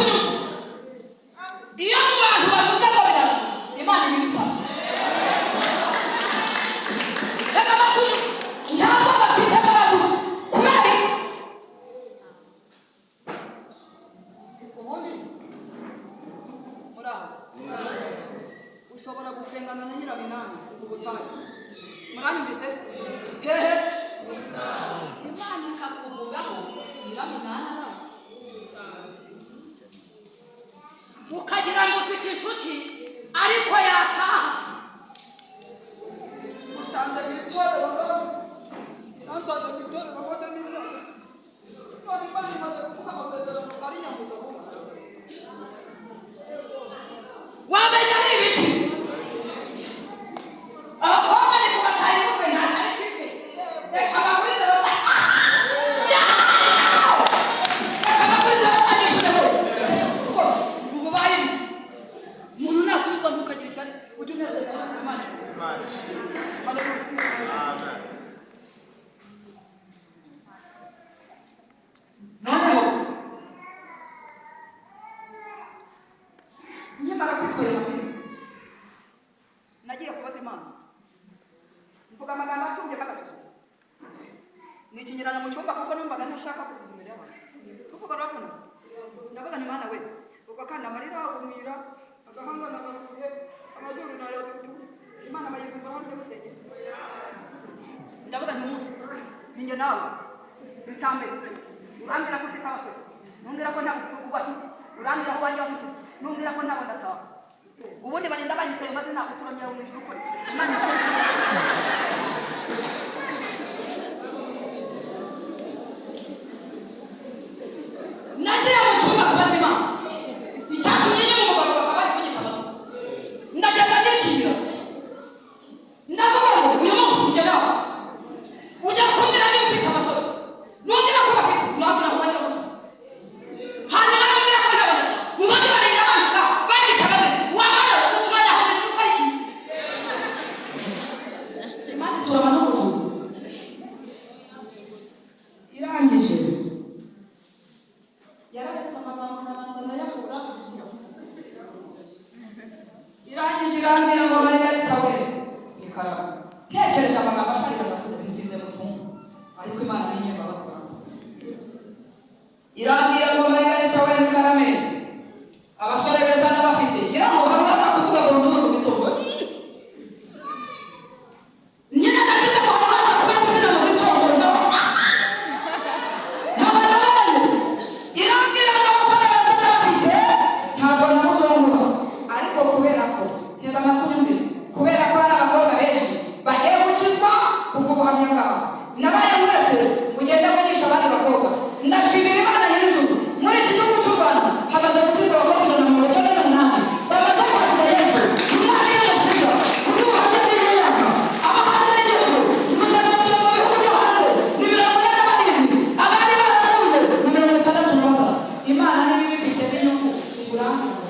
kunyumva iyo mu bantu bavuze ngo biraba Imana ibita reka bakunyumva ntabwo bafite baravuga kubera ubundi muraho ushobora gusengana na nyirabinani ubutayu muranyumvise hehe Imana ikakuvugaho nyirabinani ukagira ngo ufite inshuti ariko yataha usanze mu itorero nansanze mu itorero maze n'imyaka none Imana imaze kuvuga amasezerano ari nyambuza vuba wamenya ari ibiki abakobwa ni kubataye kumwe ntazi ari kwite reka bagurize reka bagurize batanyishyure kuko ubu bayi umuntu nasubizwa ntukagira ishyari ujye unezeza Imana Amen. Noneho nyamara kwitwaye amazina nagiye kubaza Imana mvuga amagambo atumye bagasuzuma nikinyirana mu cyumba kuko numvaga ntashaka kuvuga imbere y'abantu tuvuga rafuna ndavuga nti Mana we ubwo kandi amarira agumira agahanga nagakuye amazuru nayo Imana bayivumbura hano musenge ndavuga nti umunsi ninjye nawe icyambere urambwira ko ufite abasore numbwira ko nta ubwo afite urambwira ko wanjye wamushyize numbwira ko ntabwo ndataha ubundi barinda banyitaye maze ntabwo turamya mu ijuru ukore Imana nagiye mu cyumba kubaza Imana icyatumye nyine umugabo bakaba bari kunyita amazina ndagenda ndikira ndavuga ngo uyu munsi ujya nawe ujya kumbwira niba ufite abasore numbwira ko bafite urambwira ko wanjye wamushyize hanyuma numbwira ko ntabona ubundi barinda bandika bandika maze wamara ubuzima yakomeje gukora iki Imana ituraba n'ubuzima irangije yararetse amagambo n'abantu ndayavuga irangije irambwira ngo Margarita we ikaramu ntekereje amagambo asharira navuze nzinze mutumwa ariko Imana ni nyembabazi irambwira ngo Margarita we ikarame abasore beza n'abafite ngira ngo hamaze kuvuga ngo nzuru mu gitondo nyine nagize ngo hamaze kuba izina mu gitondo irambwira ngo abasore beza n'abafite ntabwo namuzungura ariko kubera ko ntega amatwi yumve kubera ko hari abakobwa benshi bagiye gukizwa kubw'ubuhamya bwabo nabaye muretse kugenda mugisha abandi bakobwa ndashimira Imana nyir'ijuru muri iki gihugu cy'u Rwanda hamaze gukizwa abakobwa 198 bamaze kwakira Yesu Imana y'umukiza kubw'ubuhamya bw'imyaka abahanzi b'igihugu guverinoma mu bihugu byo hanze ni 47 abari barahuye ni 66 Imana niyo ibifitemo inyungu igurangiza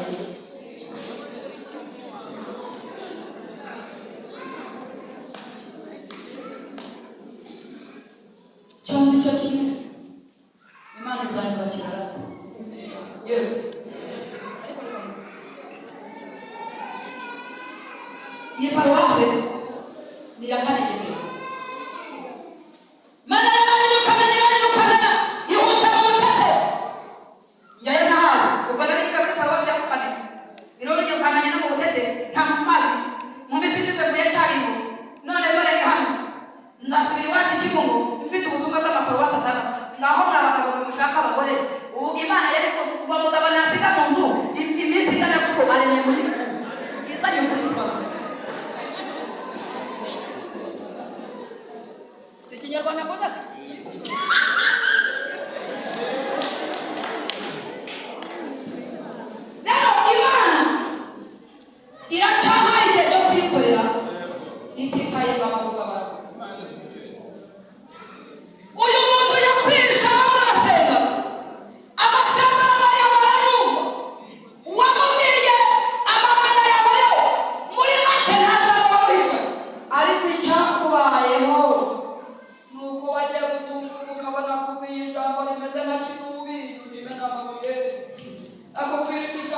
cyonzi cyo kimwe Imana izanyubakira rata yewe iyi paruwase ni iya Kanegezi Mana yananyukamenya yihuta mu butete njyayo ntahazi ubwo nari kwiga muri paruwase ya Kane iroro yirukankanye no mu butete nta mu mazi mu minsi ishize kuya cyabingo none dore ni hano nzasubira iwacu Kibungo mfite ubutumwa bw'amaparuwasi atandatu naho mwabagabo mushaka abagore ubu Imana yari uwo mugabo nasiga mu nzu iminsi igana kuko baremye muri izanye muri tuba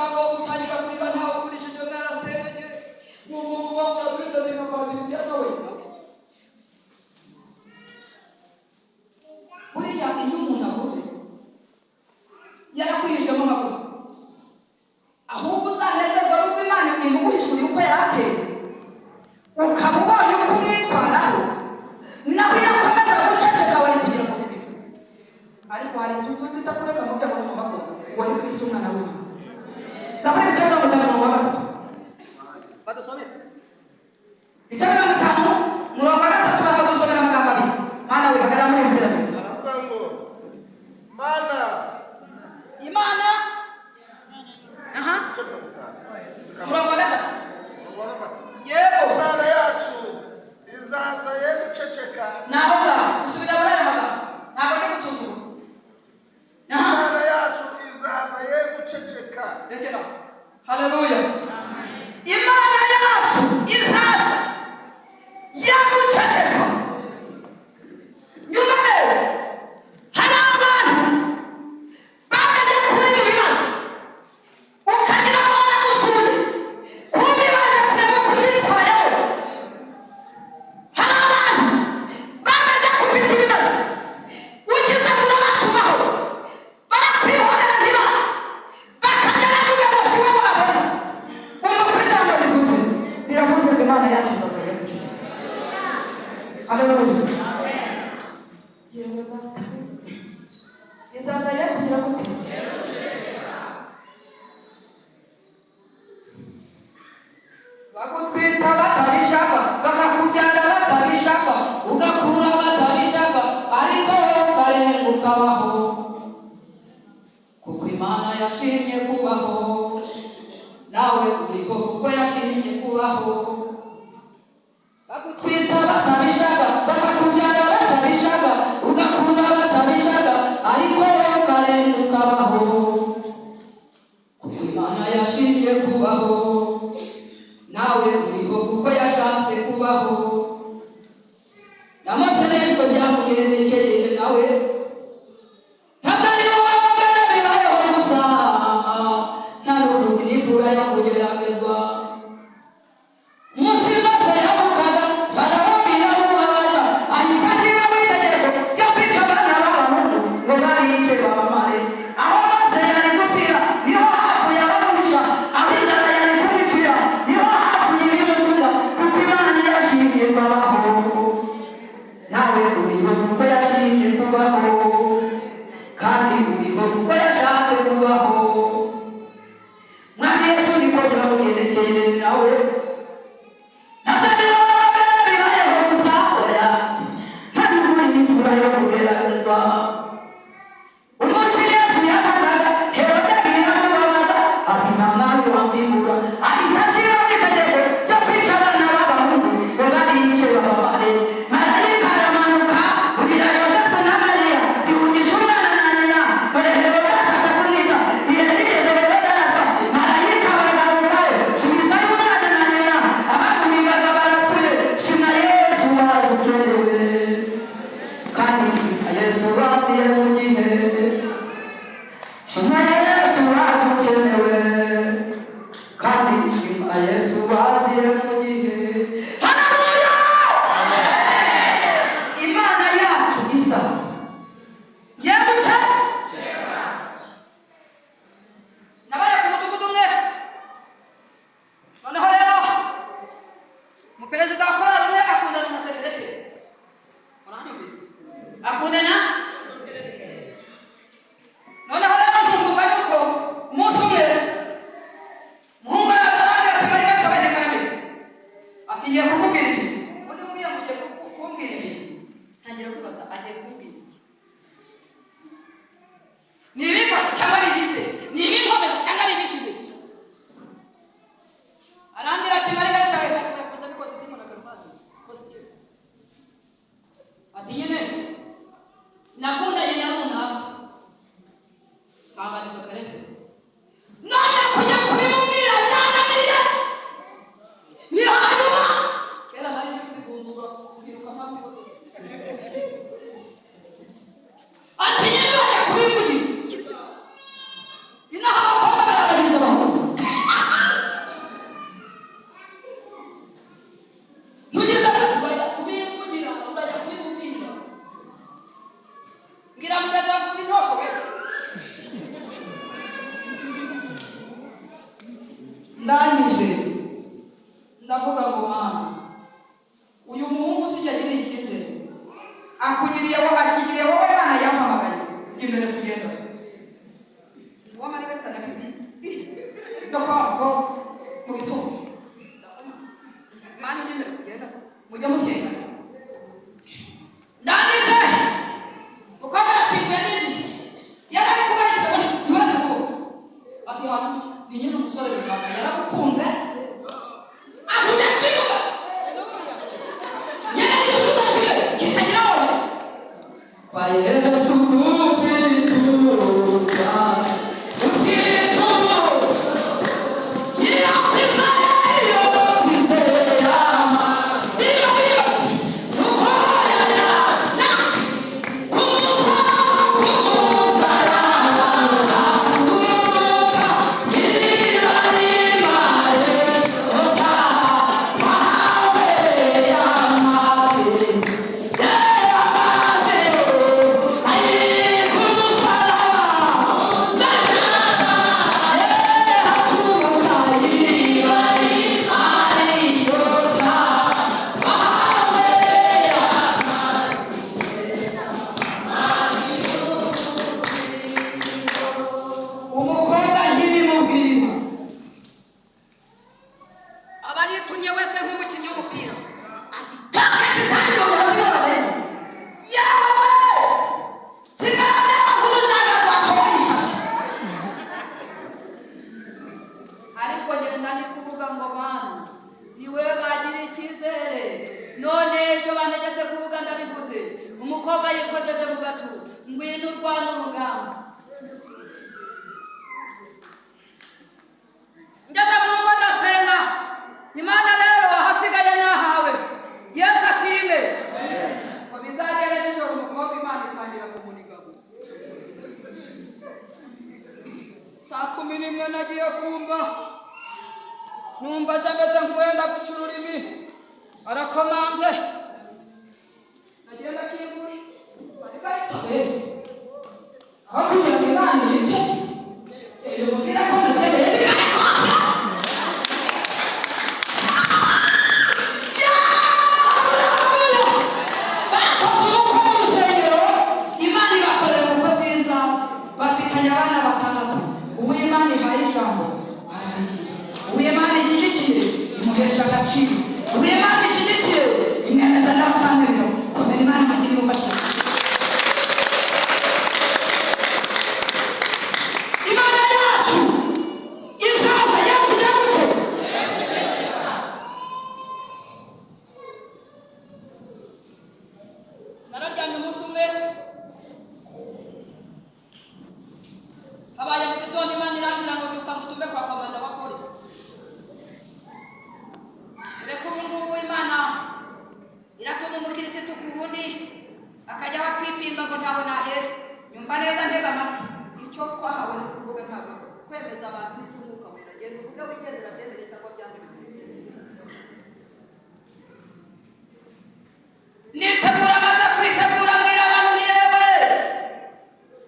umugambi wo gutangira kwiga ntawe ukurikije mwarasenye n'ubwo mubanza twiteze nka Patricia nawe buriya iyo umuntu avuze yarakwihishemo amakuru ahubwo uzanezerwa n'uko Imana imuguhishuriye uko yateye ukaba ubonye uko umwitwaraho nawe yakomeza guceceka wari kugira ngo ufite icyo ariko hari inzu itakureka mu byo agomba gukora wari Kristo umwana w'Imana Zaburi ya 53 badusomere icya 53 murongo wa 3 baradusomera amagambo abiri Mana we hagarara muri nzira aravuga ngo Mana Imana murongo wa 3 yego Imana yacu izaza ye guceceka navuga usubira muri aya magambo ntabwo ndi gusuzuma Imana yacu izaza ye guceceka rekera haleluya Imana yacu izaza yaguceceka nyuma rero hari abantu bamaze kuri ibi bibazo ukagira ngo baragusuye kumbi baje kureba uko bitwayeho hari abantu bamaze kufite ibibazo ugize ngo urabatumaho barakwihorera ntibaba bakajya bavuga ngo si wowe wabona umva ijambo rivuze riravuze ngo Imana yacu izaza yaguceceka haleluya yewe data izaza yakugira gute bakutwita batabishaka bakakubyara batabishaka ugakura batabishaka ariko wowe ukarenga ukabaho kuko Imana yashimye kubaho nawe uriho kuko yashimye kubaho bakutwita batabishaka bakakubyara batabishaka ugakura batabishaka ariko wowe ukarenga ukabaho kuko Imana yashimye kubaho nawe uriho kuko yashatse kubaho n'amaseneko byamugendekeye nawe ntabwo ari wowe mbere bibayeho gusa nta n'ubundi n'imvura yo kugeragezwa umunsi maze yavugaga farawo biramubabaza ahita ashyiraho itegeko ryo kwica abana b'abahungu ngo barice babamare aho maze yari gupfira niho hafi yabamuhisha aho inzara yari kumwicira niho hafi y'ibimutunga kuko Imana yashimye kubaho nawe uriho kuko yashimye kubaho kandi uriho kuko yashatse kubaho Mwami Yesu niko byamugendekeye nawe ntabwo ari wowe bibayeho gusa oya nta n'ubundi n'imvura yo kugeragezwa umunsi Yesu yavugaga Herode biramubabaza ati nta mwami wansimbura ahita ashyiraho itegeko ryo kwica abana b'abahungu ngo barice babamare marayika aramanuka bwira Yosefu na Mariya tihugisha umwana na nyina dore Herode ashaka kumwica ntiyigeze Herode arapfa marayika bagarukaho subizayo umwana na nyina abamuhigaga barapfuye shima Yesu waje ukenewe kandi shima Yesu waziye mu gihe shima Yesu waje ukenewe kandi shima Yesu waziye mu gihe haleluya Imana yacu izaza yaguceceka nabaye ku mudugudu umwe noneho rero umuperezida wa korali umwe akundana na sekreteri uranyumvise akundana noneho rero ntungurwa yuko umunsi umwe umuhungu araza arambwira ati Mariya kabane karame ati ngiye kukubwira ibi undi umwiye ngo ugiye kumbwira ibi ntangira kwibaza agiye kumbwira iki ni ibifasha cyangwa ari ibize ni ibinkomeza cyangwa ari ibikide arambwira ati Mariya kabane karame gusa bikoze ndimo na karuvati positive ati nyine nakundanye na runaka sanganisha karete none kujya kubimubwira byananiye ni hanyuma kera nari ndi kubivumbura kubiruka mpamvu bose ati nyine bajya kubivugira inaha abakobwa barabariza abahungu ndangije ndavuga ngo mama, uyu muhungu sijya agira icyizere, akugiriye wowe, akigiriye wowe Imana yampamagaye imbere tugenda uwo mari betanaga ndakwaho mu gitondo mani imbere tugenda mujya musenga. Ndangije uko baratinda n'iki yari ari kuba yubatse ko ati hano ni nyine umusore runaka yaragukunze ahujya kwibuka nyine igisubizo cye kitagira wowe kwa Yesu ufituka ufituka iyo kwizera iyo kwizera iyo ukorera na kumusara kuruka iriba rimare utaha wawe yamaze yamaze ari kumusaraba uzashaka haturuka iriba rimare utaha wawe umukobwa nk'ibimubwira aba yitumye wese nk'umukinnyi w'umupira ati takasi kandi umuyobozi w'abareba yawe sigande akurushaga rwakoba ishashi ariko ngenda ndi kuvuga ngo mana ni we bagira icyizere none ibyo bantegetse kuvuga ndabivuze. Umukobwa yikojeje mu gacu ngwino urwana urugamba ngeze mu rugo ndasenga Imana rero hasigaye nahawe Yesu ashime ngo bizagere nijoro umukobwa Imana itangira kumunigamo. Saa 11 nagiye kumva numva aje ameze nk'uwenda guca ururimi arakomanze nagiye ndakingura ariko aritabe aho kugira ngo Imana ihite hejuru umupira ko mutemeye bakoze ubukwe mu rusengero Imana ibakorera ubukwe bwiza bafitanye abana batandatu. Uw'Imana ihaye ijambo arahigira, uw'Imana ishyigikiye imuhesha agaciro, uw'Imana ishyigikiye imwemeza n'abatamwemera. Komera Imana amashyi n'umufasha. Imana yacu izaza ye kujya gute nararyamye umunsi umwe habaye mu gitondo Imana irambwira ngo byuka ngutume kwa komanda wa polisi. Reka ubu ngubu Imana iratuma umukirisitu ku wundi akajya kwipinga ngo ntawe nahera. Nyumva neza ntega amatwi icyo twahawe ni ukuvuga ntabwo kwemeza abantu n'icy'umwuka wera genda uvuge wigendera byemere cyangwa byandika. Nitegura amaze kwitegura mbwira abantu ntirewe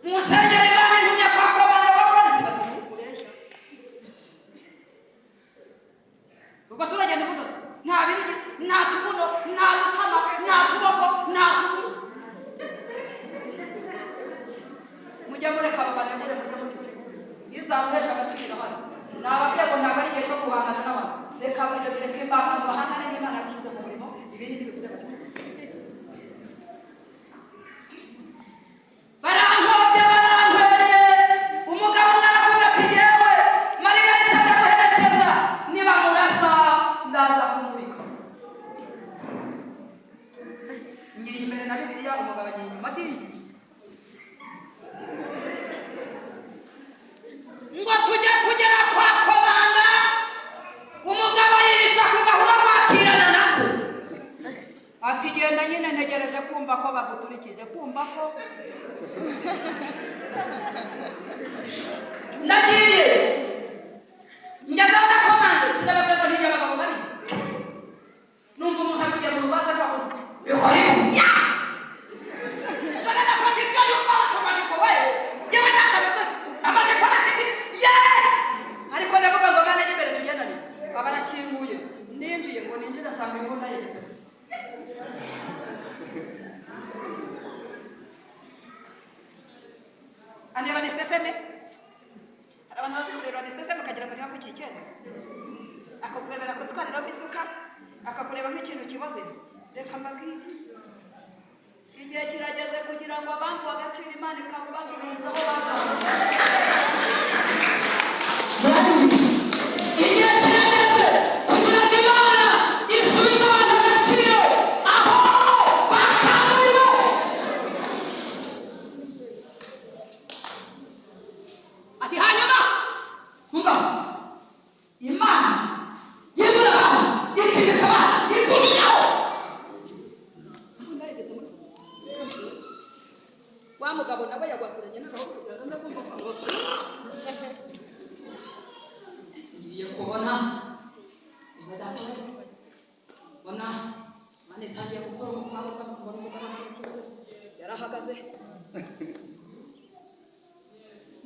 musengera Imana intumye kwa komanda wa polisi batukuresha ubwo se uragenda uvuga nta bindi nta tubuno nta dutama nta tuboko nta tuguru mujya mureka babanegure mujya musiki izamuhesha agaciro hano nababwiye ngo ntabwo ari igihe cyo guhangana n'abantu reka ibyo bireke imbaga bahangane n'Imana yabishyize mu murimo ibindi ntibikuze agaciro. Barangobye barangwereye umugabo ndaravuga ati yewe Mariya itajya guherekeza niba murasa ndaza kumubika. Ngiye imbere na Bibiliya umugabo agiye inyuma diri ngo tujye kugera kwa komanda umugabo yirisha ku gahura kwakirana nako ati genda nyine ntegereje kumva ko baguturikije kumva ko ndagiye ngeze ndakomande sinababwiye ngo ntijya abagabo bari numva umuntu akugiye mu rubaza rwako bikore ya dore na pozisiyo y'uko tumaze kubaye yewe ntatabikoze amaze kubona ati ye ariko ndavuga ngo Mana imbere tugendane abantu bazi kureba risese mukagira ngo niba kukikera akakurebera ko twarira isuka akakureba nk'ikintu kibaze reka mbabwire igihe kirageze kugira ngo abambuwe agaciro Imana ikabasubiza aho bakavuye igihe kirageze kugira ngo Imana isubize abantu agaciro aho bakavuye ati hanyuma umva Imana yibura ikibika ikumyaho wa mugabo nawe yagwaturanye n'agahoro kugira ngo ndakumva ngo ngiye kubona ibadata bona mane tangiye gukora umukwabu w'umugabo yarahagaze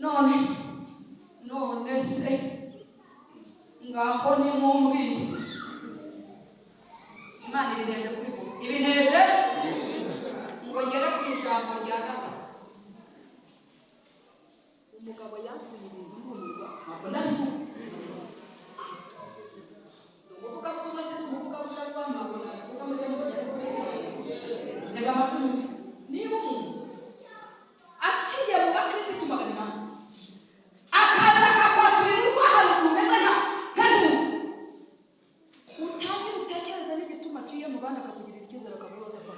none se ngaho ni mumbi Imana ibineje kubivuga ibineje ngo ngere ku ijambo rya gatatu umugabo yatuye ibintu n'umurwa ntabwo ndabivuga uvuga ko tumaze kuvuga ko ntabwo navuga mu cyangwa ntega amakuru niba umuntu aciye mu bakirisitu magana akaza akakwaturira urwahano rumeze nka ganuza utangira utekereza n'igituma aciye mu bana akakugirira icyizere akamubaza ko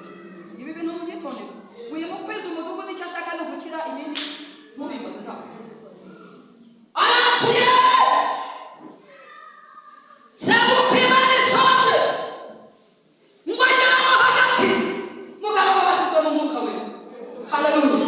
ibi bintu mubyitondere uyu mukwiza umudugudu icyo ashaka ni ugukira ibindi ntubimbaze ntabwo aratuye sabuka Imana isoje ngo agere mo hagati mugabo wabatizwa mu mwuka we haleluya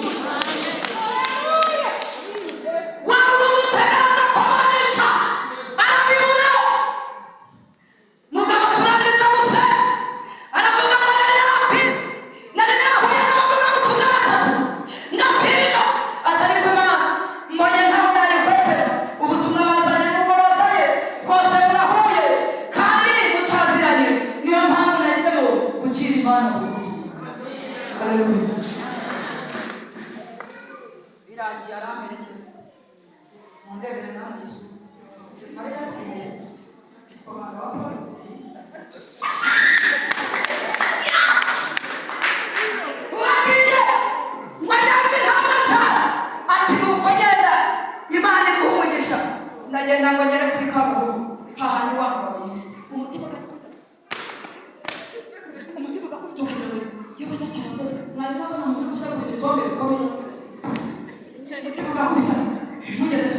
birangiye aramperekeza mu ndebere nawe Yesu Mariya ati komanda wa polisi tuwagiye ngo ndabwe ntamasha ati nuko genda Imana iguhumugisha ndagenda ngo ngere kuri kaburimbo hahandi wambaye umutima ugakubita yewe ndatangaye mwari nabona umuntu gusa ku isombe bikomeye umutima ugakubita mugeze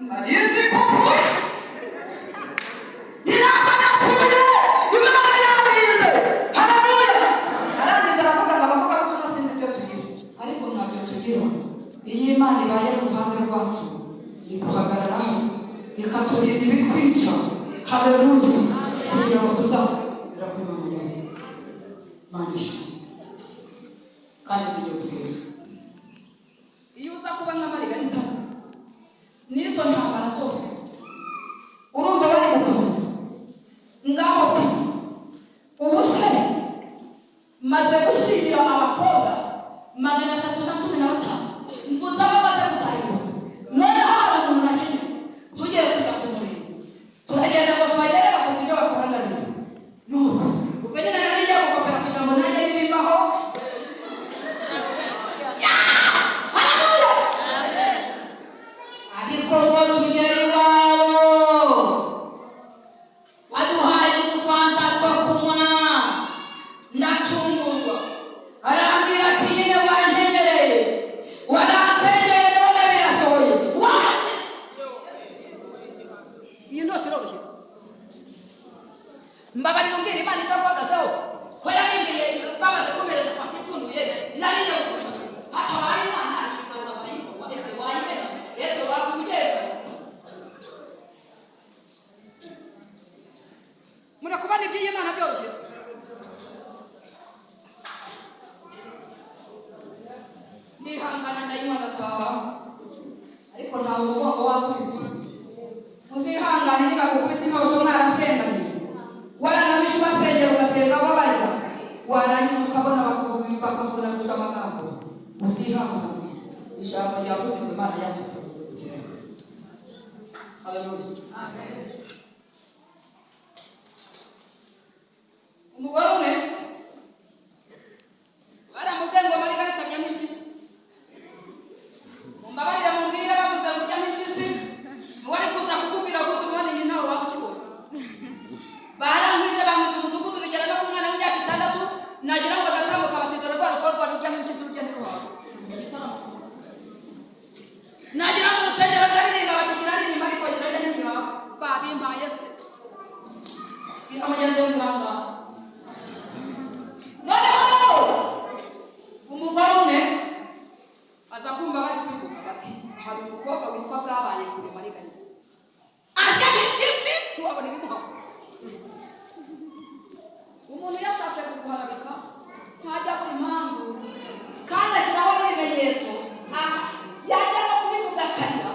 narizi kupuye inama nakuye Imana yabize haleluya arangije aravuga ngo abavuga ko tunasinze ibyo tugira ariko ntabyo tugira iyo Imana ibaye mu ruhande rwacu iguhagararaho ikaturinda ibitwica haleluya kugira ngo tuzagira kuri Imana manisha kandi tujye gusenga iyo uza kuba nka Margarita n'izo ntambara zose urumva bari gukomeza ngaho pe ubu se maze gushyingira abakobwa 315 mvuze abo maze gutahirwa noneho hari umuntu nakine tugiye kujya ku murimo turagenda ngo tubagere bakoze ibyo bakora nari ubwo nyine nari ngiye gukopera kugira ngo nanjye bimbaho ariko ngo tugere iwabo baduhaye udufanta two kunywa ndatungurwa arambwira ati nyine wantegereye waransengeye none birasohoye wase iyo ntose iroroshye mbabarira umbwira Imana itaguhagazeho ko yabimbwiye babaze kumereza fanta itunuye nariye hatabaye Imana wayimena yesu wakugera murakubana iby'iyi Imana byoroshye ndihangana ndayimana ataha ariko ntawe umugongo waturitse muzihangane nibagukubita intosho mwarasenganye waranabije ubasengera ugasenga wabarira warangiza ukabona bakavuna guca amagambo muzihangane ijambo ryavuze ngo Imana yavuze Haleluya. Amen. Umugore umwe baramubwiye ngo Margarita ajyamo impyisi. Mumbabarira mumbwire bavuze ngo ujyamo impyisi wari kuza kukubwira ko utumane ni nawe waba ukibona. Barangije bamwita umudugudu bigera no ku mwana w'imyaka 6 nagira ngo agatambuka batidora rwa rukorwa rujyamo impyisi urugendo rwawe. Nagira ngo urusengero ndaririmba batugira aririmba ariko gira n'imira babimpaye se. Ino mugende w'umwanga. Noneho umugore umwe aza kumva bari kwivuga bati hari umukobwa witwa Bwabaye kure Margarita. Arya impyisi kuwabona ibimuha. Umuntu yashatse kuguharabika ntajya buri mpamvu kandi ashyiraho n'ibimenyetso yajya no kubivuga akarira.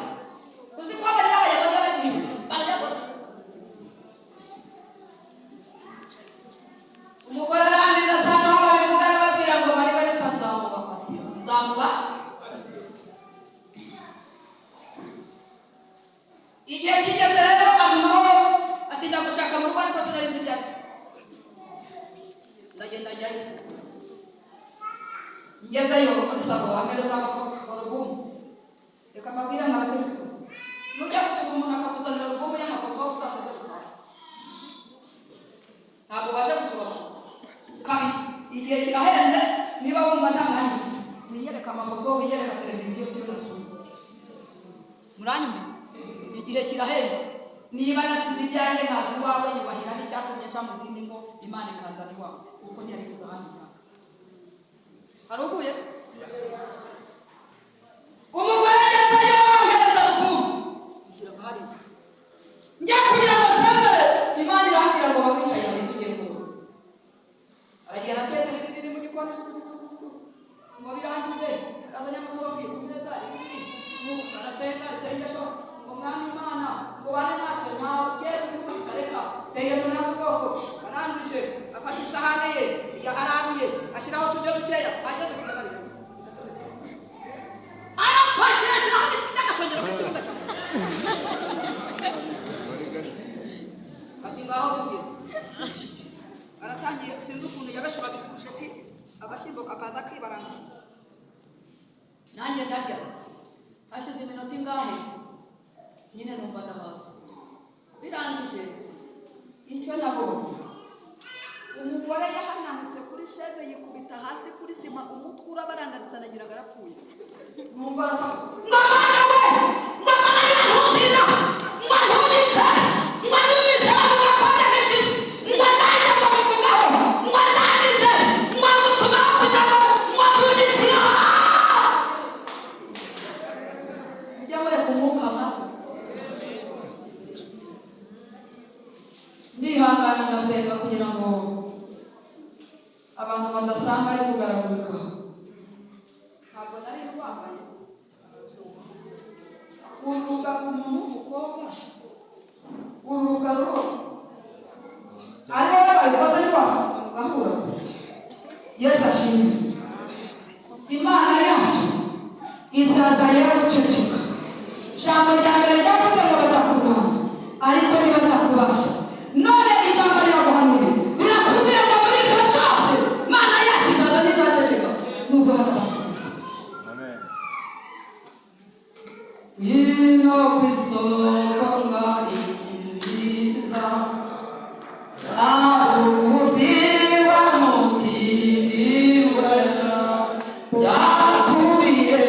Uzi ko abari n'abayobozi bari kubivuga barayabona. Umugore arangiza asanga aho babivuga arababwira ngo Margarita nzamubafatira nzamuba. Igihe kigeze rero amuho ati njya gushaka mu rugo ariko sinarizi ibyo ari byo. Ndagenda njyayo ngezeyo muri salo ameza amafoto reka mbabwire mwabakristo nujya gusura umuntu akakuzanira alubumu y'amafoto uzaseze gutaha ntabwo ubasha gusura amafoto kandi igihe kirahenze niba wumva nta mwanya wiyereka amafoto wiyereka televiziyo siyo nasura muranyumvise igihe kirahenze niba nasize ibyanjye nkazi iwawe nyubahira n'icyatumye nca mu zindi ngo Imana ikanzana iwawe kuko ntiyari kuza ahandi myaka haruguye umugore agezeyo ngereza alubumu ishyira ahari njya kugira ngo nsebe Imana irambwira ngo bakwicaye bari kugiye kuruhu aragenda atetse n'ibindi mu gikoni ngo birangize azanye amasohofi ku meza arasenga isengesho ngo mwami Imana ngo bane natwe ntawe ugeze umugisha reka sengesho ntabwo ubwoko arangije afata isahane ye araruye ashyiraho uturyo dukeya ageze ku kabari arapakira ashyiraho n'ifite agasongera ku kibuga cyane ati ngaho tubwire aratangiye sinzi ukuntu yabashuraga ifurusheti agashyimbo kakaza kibarangije nanjye ndarya hashize iminota ingahe nyine numva ndahaza birangije icyo nabonye umugore yahanamutse kuri sheze yikubita hasi kuri sima umutwe urabarangaritse anagira ngo arapfuye numva arasaba ngo abana we ngo abana ntuzina ngo ntubicare ngo ntubicare ngo bakobya n'ibyisi ngo nanjye ngo bivugaho ngo ndangije ngo gutuma kugira ngo ntugitira ujya mureka umwuka mwakoze ndihangana ngasenga kugira ngo abantu badasanga ari kugaragurika ntabwo nari rwambaye uruga ku muntu w'umukobwa uruga ruroga ariho babikoze ariko mugahura Yesu ashimwe Imana yacu izaza rero guceceka ijambo rya mbere ryavuze ngo bazakurwanya ariko ntibazakubasha none ijambo riraguhanuye rirakubwira ngo muri ibyo byose Mana yacu izaza ntibyaceceka nubwo amen ino ku isoko ngari nziza ubuziba mutiriwe yakubiye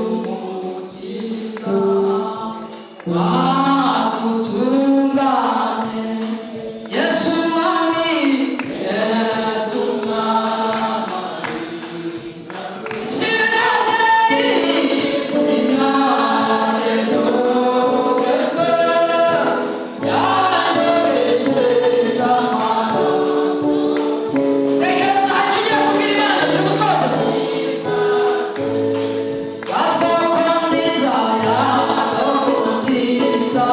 umukiza wakutungane Yesu mwami Yesu mwami So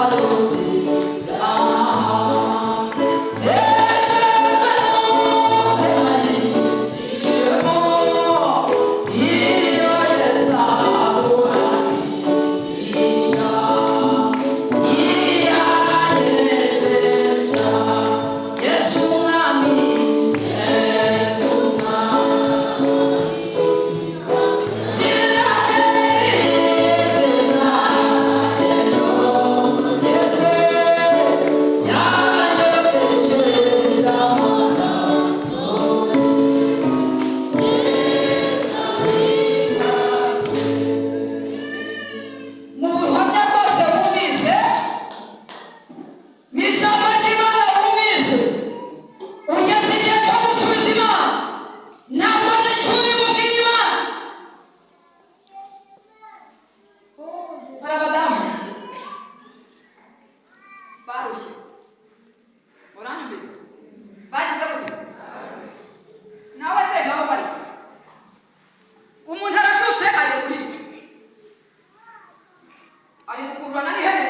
gukururana n'ihene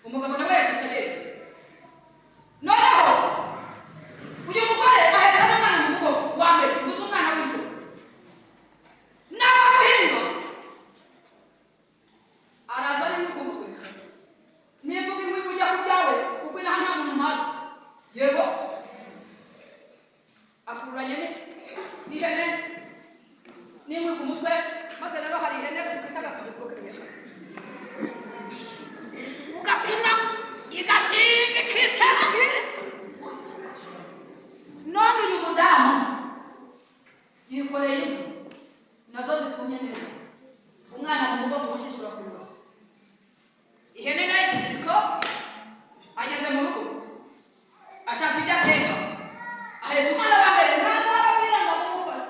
umugabo nawe yakicaye noneho uyu mugore ahetse n'umwana mu rugo wa mbere uzi umwana w'urugo nawe guhinga araza ari ku mutwe nivuga inkwi kujya ku byawe kuko inaha nta muntu mpazi yego akururanye n'ihene n'inkwi ku mutwe maze rero hari ihene zifite agasuzuguro keza ugakuna igasinga ikitera none uyu mudamu yikoreye inkwi nazo zitumye neza umwana mu rugo kuwushishura kurura ihene nayo ikiziriko ageze mu rugo ashaka ibyo ateka ahetse umwana wa mbere nta ndwara kwiranga kumufasha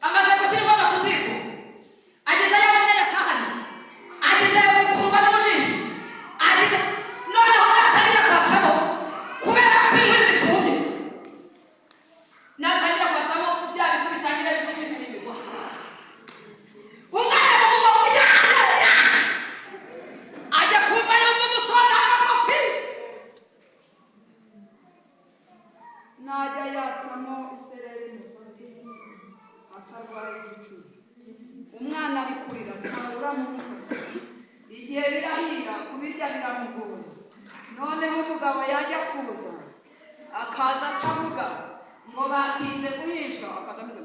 amaze gushyira inkono ku ziko agezeyo umwe yatahanye agezeyo gukurwa n'umujishi ageze noneho natangira kwatamo kubera ko inkwi zitumye natangira kwatamo bya bintu bitangira bikubitirirwa umwana mu rugo ajya kumva yumva umusore amakopi najya yatsamo isereri mufati atarwaye igicuri umwana ari kurira ntawe uramufata igihe birahira kubirya biramugoye noneho umugabo yajya kuza akaza atavuga ngo batinze guhisha akaza ameze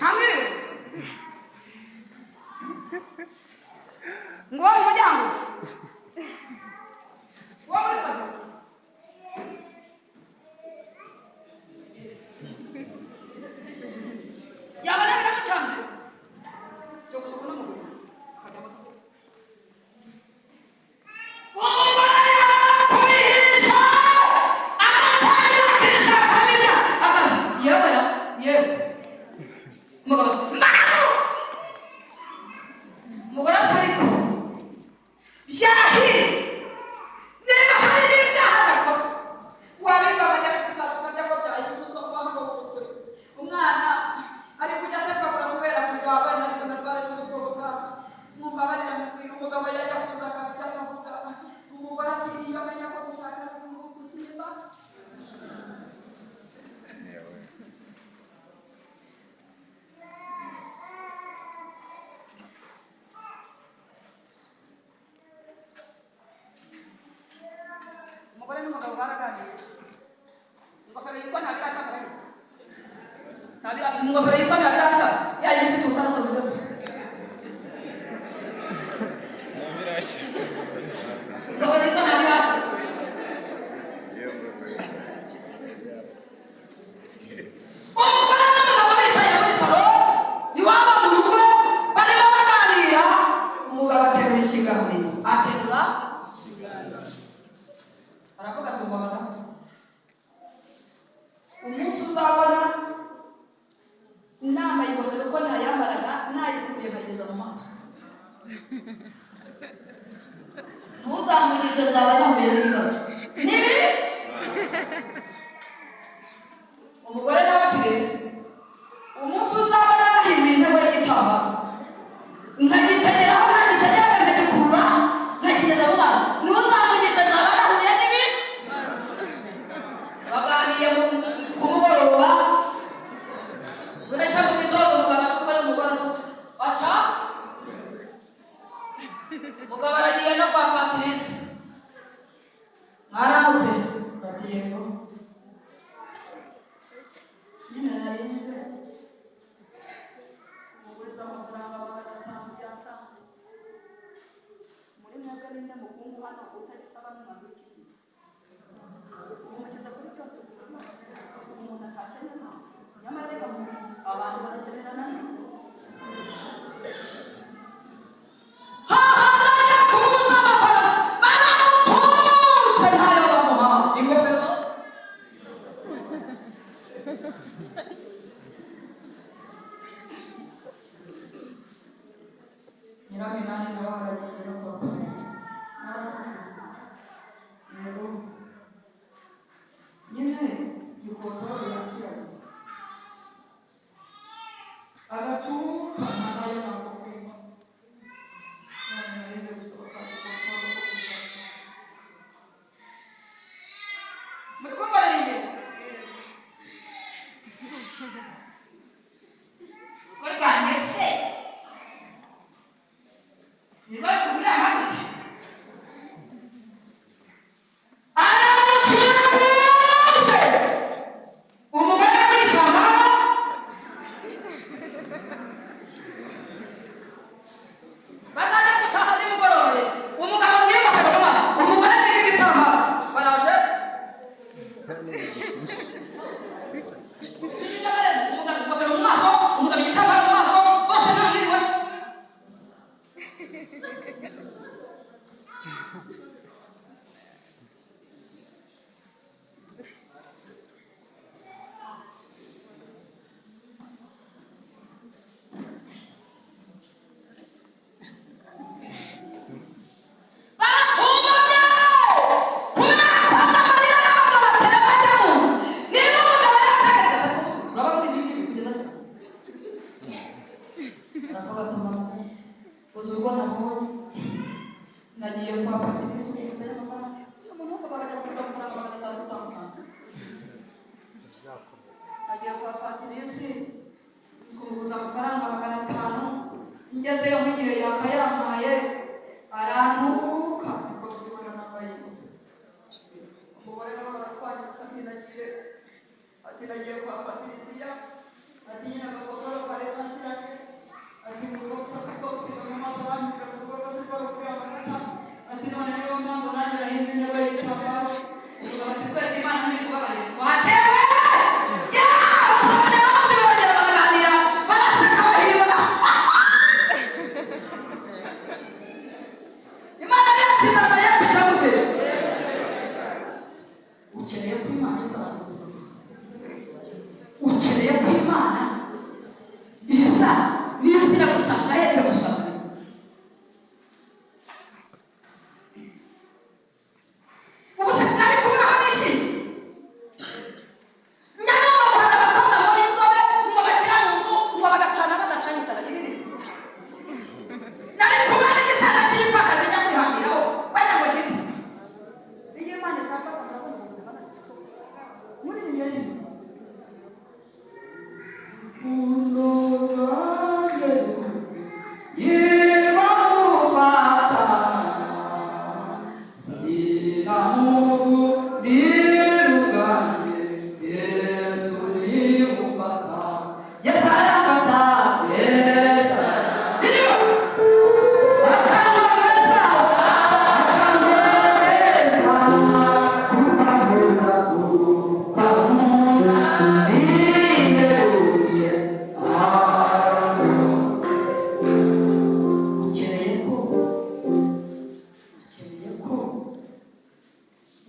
hamwe ngo mu muryango wo muri salo yabona biramucanze cyo gusohoka n'umugore akajya umugore yakubihisha agatangira kwisha akamenya akaza yewe umugabo maramu umugore atariko byahi niba hari n'ibyaha wabibabanya kujya ko byahi umusonga w'umutwe umwana ari kujya asepagura kubera kurira abana ariko narwara n'umusonga mwumva barira mubwira umugabo yajya kuza akabya akavuga umugore ati iyo amenya ko gushaka gusimba umugore n'umugabo baraganira ingofero yitwa ntabirasha ingofero yitwa ntabirasha yayo ifite urukaraso rwiza ingofero yitwa ntabirasha umugore n'umugabo bicaye muri salo iwabo mu rugo barimo baganira umugabo aterura ikiganiro aterura aravuga ati umva umunsi uzabona inama y'ingofero ko ntayambaraga nayikuruye nkageza mu maso ntuzamvugishe nzaba yahuye n'ibibazo nibi umugore nawe ati umunsi uzabona nahimbye intebe y'igitambaro nkagitegeraho ntagitegera nkagikurura nkakigeza mu maso ntuzamvugishe nzaba nahuye n'ibi baganiye ku mugoroba ugaca mu gitondo umugabo atukwa n'umugore aca umugabo aragiye no kwa Patrice mwaramutse batiye ngo nyine narinze muguriza amafaranga 500 byansanze muri mwebwe ninde mukungu hano utagisaba n'umwanda w'ikiki umukeza kuri byose umuntu atakenera nyamara reka abantu barakenerana hahanda kubuza amafaranga baramututse ntayo bamuha ingofero nyiraminani nawe aragiye no kwa rero nyine gikotora yakiranye agatuka aravuga ati mama uzi urwo nabonye nagiye kwa patirisi neza y'amafaranga umuntu w'umugabo ajya kugura amafaranga 500 agiye kwa patirisi kumuguza amafaranga 500 ngezeyo nk'igihe yakayampaye arantuka ubwo kubona nambaye umugore nawe barakwanditse ati nagiye kwa patirisiya ati nyina agakogoro kare kasiranye ati murugo kose mu maso arambwira mu rugo rwose rw'abagore amata ati none niyo mpamvu nanjye nahinduye intebe y'itambaro uvuga ati twese imana ntikubabarire twatewe basabane bose bongera baraganira baraseka bahimba imana yacu izazanye kugira gute ukeneye ko imana izabaza ukeneye ko imana isa n'isi iragusanga ye iragusanga ubu se nari kubura harishi njyana n'abana bakobwa ngo inzobe ngo bashyira mu nzu ngo bagacana badacana itara iriri nari kubura n'igisaza cy'ipakazi njya kwihambiraho bajya ngo giti iyo imana itafata murabona mu buzima muri iyi ngeri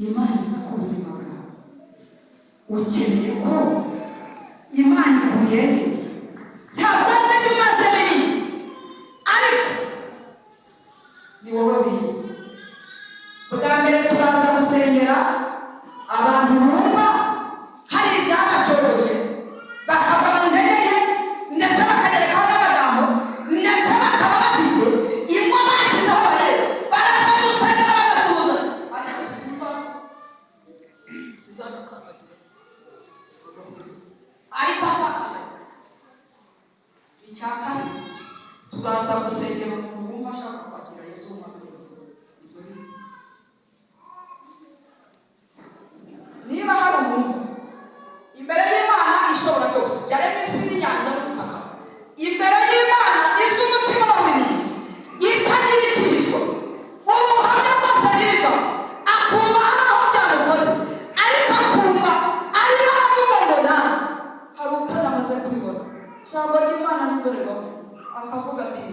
imana iza ku buzima bwawe ukeneye ko imana ikugende ntabwo nzi ibyo umaze bibizi ariko ni wowe bizi bwa mbere turaza gusengera abantu bumva hari ibyabacoroje bakava mu ntege nke ndetse bakagerekaho n'amagambo ndetse bakaba bafite ingo bashyizeho bareba baraza gusengera bagasuhuza ariko azakamenya icya kabiri turaza gusengera umuntu wumva ashaka kwakira yesu w'umwamagezi niba hari umuntu imbere y'imana ishobora byose yaremye isi n'inyanja n'ubutaka imbere y'imana izi umutima w'imizi yitagira ikihizo ubuhamya bwose bwiza akumva hari aho byamukoze ariko akumva ari baravuga ngo nawe hari ukana amaze kubibona ijambo ry'imana n'indorerwamo akavuga ati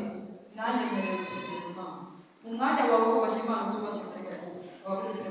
nanjye nkeneye gusengera imana mu mwanya wawe wubashye imana utubashye kugira ngo wakurikire